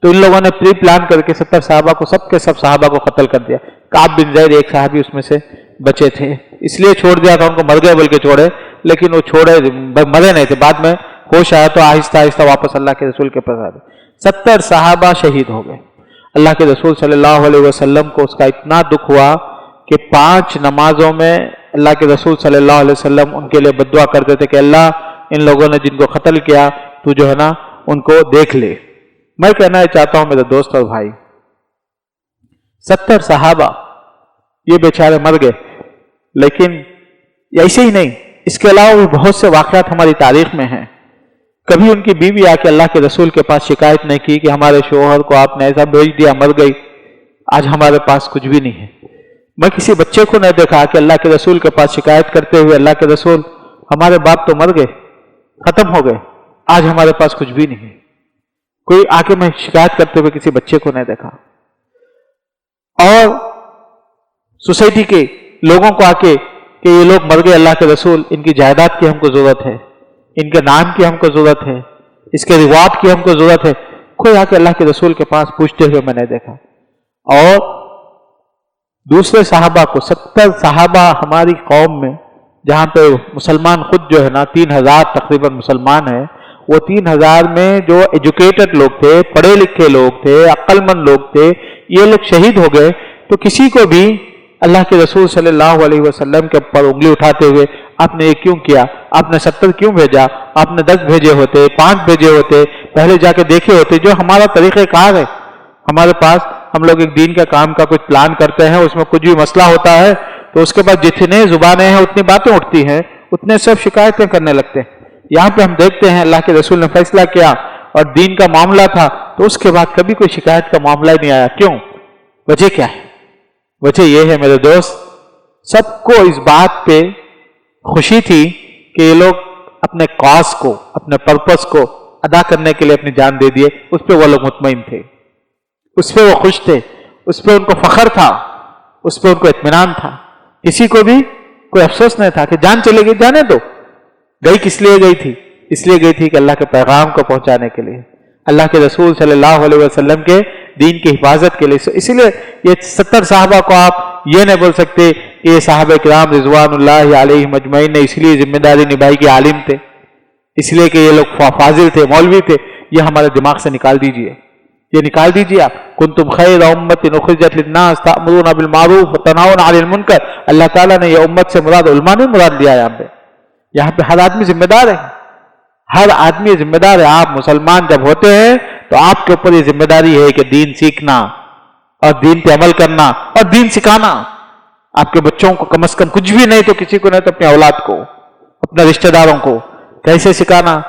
تو ان لوگوں نے پری پلان کر کے 70 صحابہ کو، سب کے سب صحابہ کو قتل کر دیا۔ کعب بن زید ایک صحابی اس میں سے بچے تھے، اس لیے چھوڑ دیا تھا، ان کو مر گئے بلکہ چھوڑے، لیکن وہ چھوڑے مرے نہیں تھے، بعد میں ہوش آیا تو آہستہ آہستہ واپس اللہ کے رسول کے پاس آ گئے۔ 70 صحابہ شہید ہو گئے۔ اللہ کے رسول صلی اللہ علیہ وسلم کو اس کا اتنا دکھ ہوا کہ 5 نمازوں میں اللہ کے رسول صلی اللہ علیہ وسلم ان کے لیے بد دعا کرتے تھے کہ اللہ ان لوگوں نے جن کو قتل کیا تو جو ہے نا ان کو دیکھ لے۔ میں کہنا چاہتا ہوں میرے دوست اور بھائی، 70 صحابہ یہ بیچارے مر گئے، لیکن ایسے ہی نہیں، اس کے علاوہ بھی بہت سے واقعات ہماری تاریخ میں ہیں۔ کبھی ان کی بیوی آ کے اللہ کے رسول کے پاس شکایت نہیں کی کہ ہمارے شوہر کو آپ نے ایسا بھیج دیا، مر گئی، آج ہمارے پاس کچھ بھی نہیں ہے۔ میں کسی بچے کو نہیں دیکھا کہ اللہ کے رسول کے پاس شکایت کرتے ہوئے اللہ کے رسول ہمارے باپ تو مر گئے، ختم ہو گئے، آج ہمارے پاس کچھ بھی نہیں ہے۔ کوئی آ کے میں شکایت کرتے ہوئے کسی بچے کو نہیں دیکھا۔ اور سوسائٹی کے لوگوں کو آ کے کہ یہ لوگ مر گئے اللہ کے رسول، ان کی جائیداد کی ہم کو ضرورت ہے، ان کے نام کی ہم کو ضرورت ہے، اس کے ریوارڈ کی ہم کو ضرورت ہے، کوئی آ کے اللہ کے رسول کے پاس پوچھتے ہوئے میں نے دیکھا۔ اور دوسرے صحابہ کو، 70 صحابہ ہماری قوم میں جہاں پہ مسلمان خود جو ہے نا 3000 تقریباً مسلمان ہیں، وہ 3000 میں جو ایجوکیٹڈ لوگ تھے، پڑھے لکھے لوگ تھے، عقل مند لوگ تھے، یہ لوگ شہید ہو گئے، تو کسی کو بھی اللہ کے رسول صلی اللہ علیہ وسلم کے اوپر انگلی اٹھاتے ہوئے آپ نے یہ کیوں کیا، آپ نے 70 کیوں بھیجا، آپ نے 10 بھیجے ہوتے، 5 بھیجے ہوتے، پہلے جا کے دیکھے ہوتے۔ جو ہمارا طریقہ کار ہے، ہمارے پاس ہم لوگ ایک دین کا کام کا کچھ پلان کرتے ہیں، اس میں کچھ بھی مسئلہ ہوتا ہے تو اس کے بعد جتنے زبانیں ہیں اتنی باتیں اٹھتی ہیں، اتنے سب شکایتیں کرنے لگتے ہیں۔ یہاں پہ ہم دیکھتے ہیں اللہ کے رسول نے فیصلہ کیا اور دین کا معاملہ تھا، تو اس کے بعد کبھی کوئی شکایت کا معاملہ ہی نہیں آیا۔ کیوں؟ وجہ کیا ہے؟ وجہ یہ ہے میرے دوست، سب کو اس بات پہ خوشی تھی کہ یہ لوگ اپنے کاز کو، اپنے پرپس کو ادا کرنے کے لیے اپنی جان دے دیے، اس پہ وہ لوگ مطمئن تھے، اس پہ وہ خوش تھے، اس پہ ان کو فخر تھا، اس پہ ان کو اطمینان تھا۔ کسی کو بھی کوئی افسوس نہیں تھا کہ جان چلے گئی، جانے دو۔ گئی کس لیے گئی تھی؟ اس لیے گئی تھی کہ اللہ کے پیغام کو پہنچانے کے لیے، اللہ کے رسول صلی اللہ علیہ وسلم کے دین کی حفاظت کے لیے۔ اسی لیے یہ 70 صحابہ کو آپ یہ نہیں بول سکتے کہ یہ صحابہ کرام رضوان اللہ علیہم اجمعین نے اس لیے ذمہ داری نبھائی کہ عالم تھے، اس لیے کہ یہ لوگ فاضل تھے، مولوی تھے۔ یہ ہمارے دماغ سے نکال دیجئے، یہ نکال دیجئے آپ۔ کنتم خیر امت اخرجت للناس تأمرون بالمعروف وتنہون عن المنکر، اللہ تعالیٰ نے یہ امت سے مراد علماء نے مراد لیا یہاں پہ ہر آدمی ذمہ دار ہے، ہر آدمی ذمہ دار ہے۔ آپ مسلمان جب ہوتے ہیں تو آپ کے اوپر یہ ذمہ داری ہے کہ دین سیکھنا اور دین پہ عمل کرنا اور دین سکھانا۔ آپ کے بچوں کو کم از کم کچھ بھی نہیں تو کسی کو نہیں تو اپنے اولاد کو، اپنے رشتہ داروں کو کیسے سکھانا،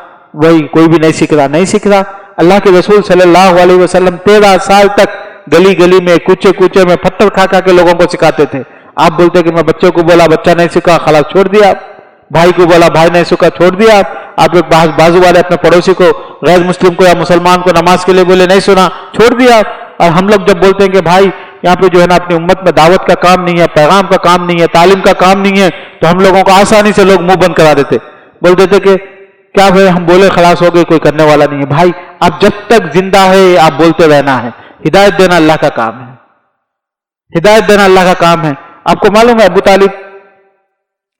وہی کوئی بھی نہیں سیکھ رہا۔ اللہ کے رسول صلی اللہ علیہ وسلم 13 سال تک گلی گلی میں، کوچے کوچے میں پتھر کھا کھا کے لوگوں کو سکھاتے تھے۔ آپ بولتے کہ میں بچے کو بولا بچہ نہیں سیکھا، خلاص چھوڑ دیا، بھائی کو بولا بھائی نہیں سیکھا، چھوڑ دیا۔ آپ ایک بازو والے اپنے پڑوسی کو، غیر مسلم کو یا مسلمان کو نماز کے لیے بولے نہیں سنا، چھوڑ دیا۔ اور ہم لوگ جب بولتے ہیں کہ بھائی یہاں پہ جو ہے نا اپنی امت میں دعوت کا کام نہیں ہے، پیغام کا کام نہیں ہے، تعلیم کا کام نہیں ہے، تو ہم لوگوں کو آسانی سے لوگ منہ بند کرا دیتے، بول دیتے کہ کیا بھائی ہم بولے خلاص ہو گئے، کوئی کرنے والا نہیں ہے۔ بھائی آپ جب تک زندہ ہے آپ بولتے رہنا ہے، ہدایت دینا اللہ کا کام ہے، ہدایت دینا اللہ کا کام ہے۔ آپ کو معلوم ہے ابو طالب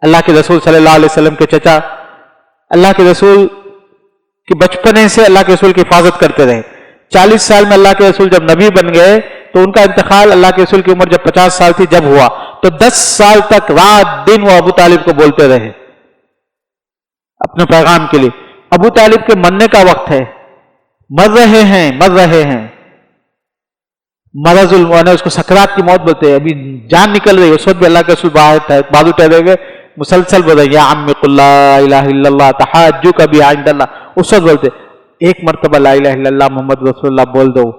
اللہ کے رسول صلی اللہ علیہ وسلم کے چچا، اللہ کے رسول کہ بچپنے سے اللہ کے رسول کی حفاظت کرتے رہے. 40 سال میں اللہ کے رسول جب نبی بن گئے تو ان کا انتقال اللہ کے رسول کی عمر جب 50 سال تھی جب ہوا تو 10 سال تک رات دن وہ ابو طالب کو بولتے رہے اپنے پیغام کے لیے. ابو طالب کے مرنے کا وقت ہے, مر رہے ہیں. مرض اس کو سکرات کی موت بولتے ہیں, ابھی جان نکل رہی ہے. اس وقت بھی اللہ کے رسول بازو ٹہرے ہوئے مسلسل بول رہے یا عم قل لا الہ الا اللہ تحاجک بی عند اللہ. اس وقت بولتے ایک مرتبہ لا الہ الا اللہ محمد رسول اللہ بول دو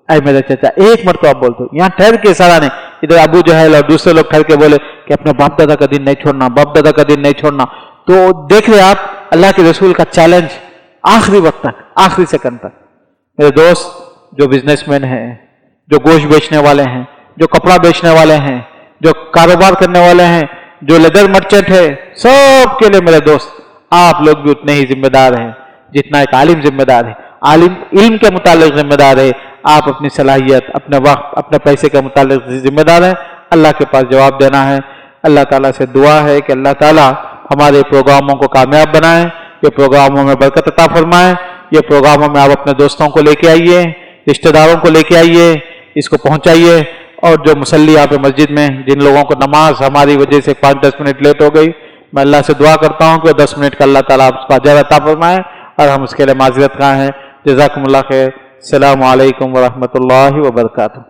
اے میرے چچا, ایک مرتبہ بول دو. یہاں ٹھہر کے سارا نے ادھر ابو جہل اور دوسرے لوگ ٹھہر کے بولے کہ اپنے باپ دادا کا دین نہیں چھوڑنا, باپ دادا کا دین نہیں چھوڑنا. تو دیکھ رہے آپ اللہ کے رسول کا چیلنج آخری وقت تک, آخری سیکنڈ تک. میرے دوست جو بزنس مین ہیں, جو گوشت بیچنے والے ہیں, جو کپڑا بیچنے والے ہیں, جو کاروبار کرنے والے ہیں, جو لیدر مرچنٹ ہے, سب کے لیے میرے دوست آپ لوگ بھی اتنے ہی ذمہ دار ہیں جتنا ایک عالم ذمہ دار ہے. عالم علم کے متعلق ذمہ دار ہے, آپ اپنی صلاحیت, اپنے وقت, اپنے پیسے کے متعلق ذمہ دار ہیں. اللہ کے پاس جواب دینا ہے. اللہ تعالیٰ سے دعا ہے کہ اللہ تعالیٰ ہمارے پروگراموں کو کامیاب بنائیں, یہ پروگراموں میں برکت عطا فرمائیں. یہ پروگراموں میں آپ اپنے دوستوں کو لے کے آئیے, رشتہ داروں کو لے کے آئیے, اس کو پہنچائیے. اور جو مصلی آپ مسجد میں جن لوگوں کو نماز ہماری وجہ سے 5-10 منٹ لیٹ ہو گئی, میں اللہ سے دعا کرتا ہوں کہ 10 منٹ کا اللہ تعالیٰ آپ کو اجر عطا فرمائے اور ہم اس کے لیے معذرت خواہ ہیں. جزاکم اللہ خیر. السلام علیکم ورحمۃ اللہ وبرکاتہ.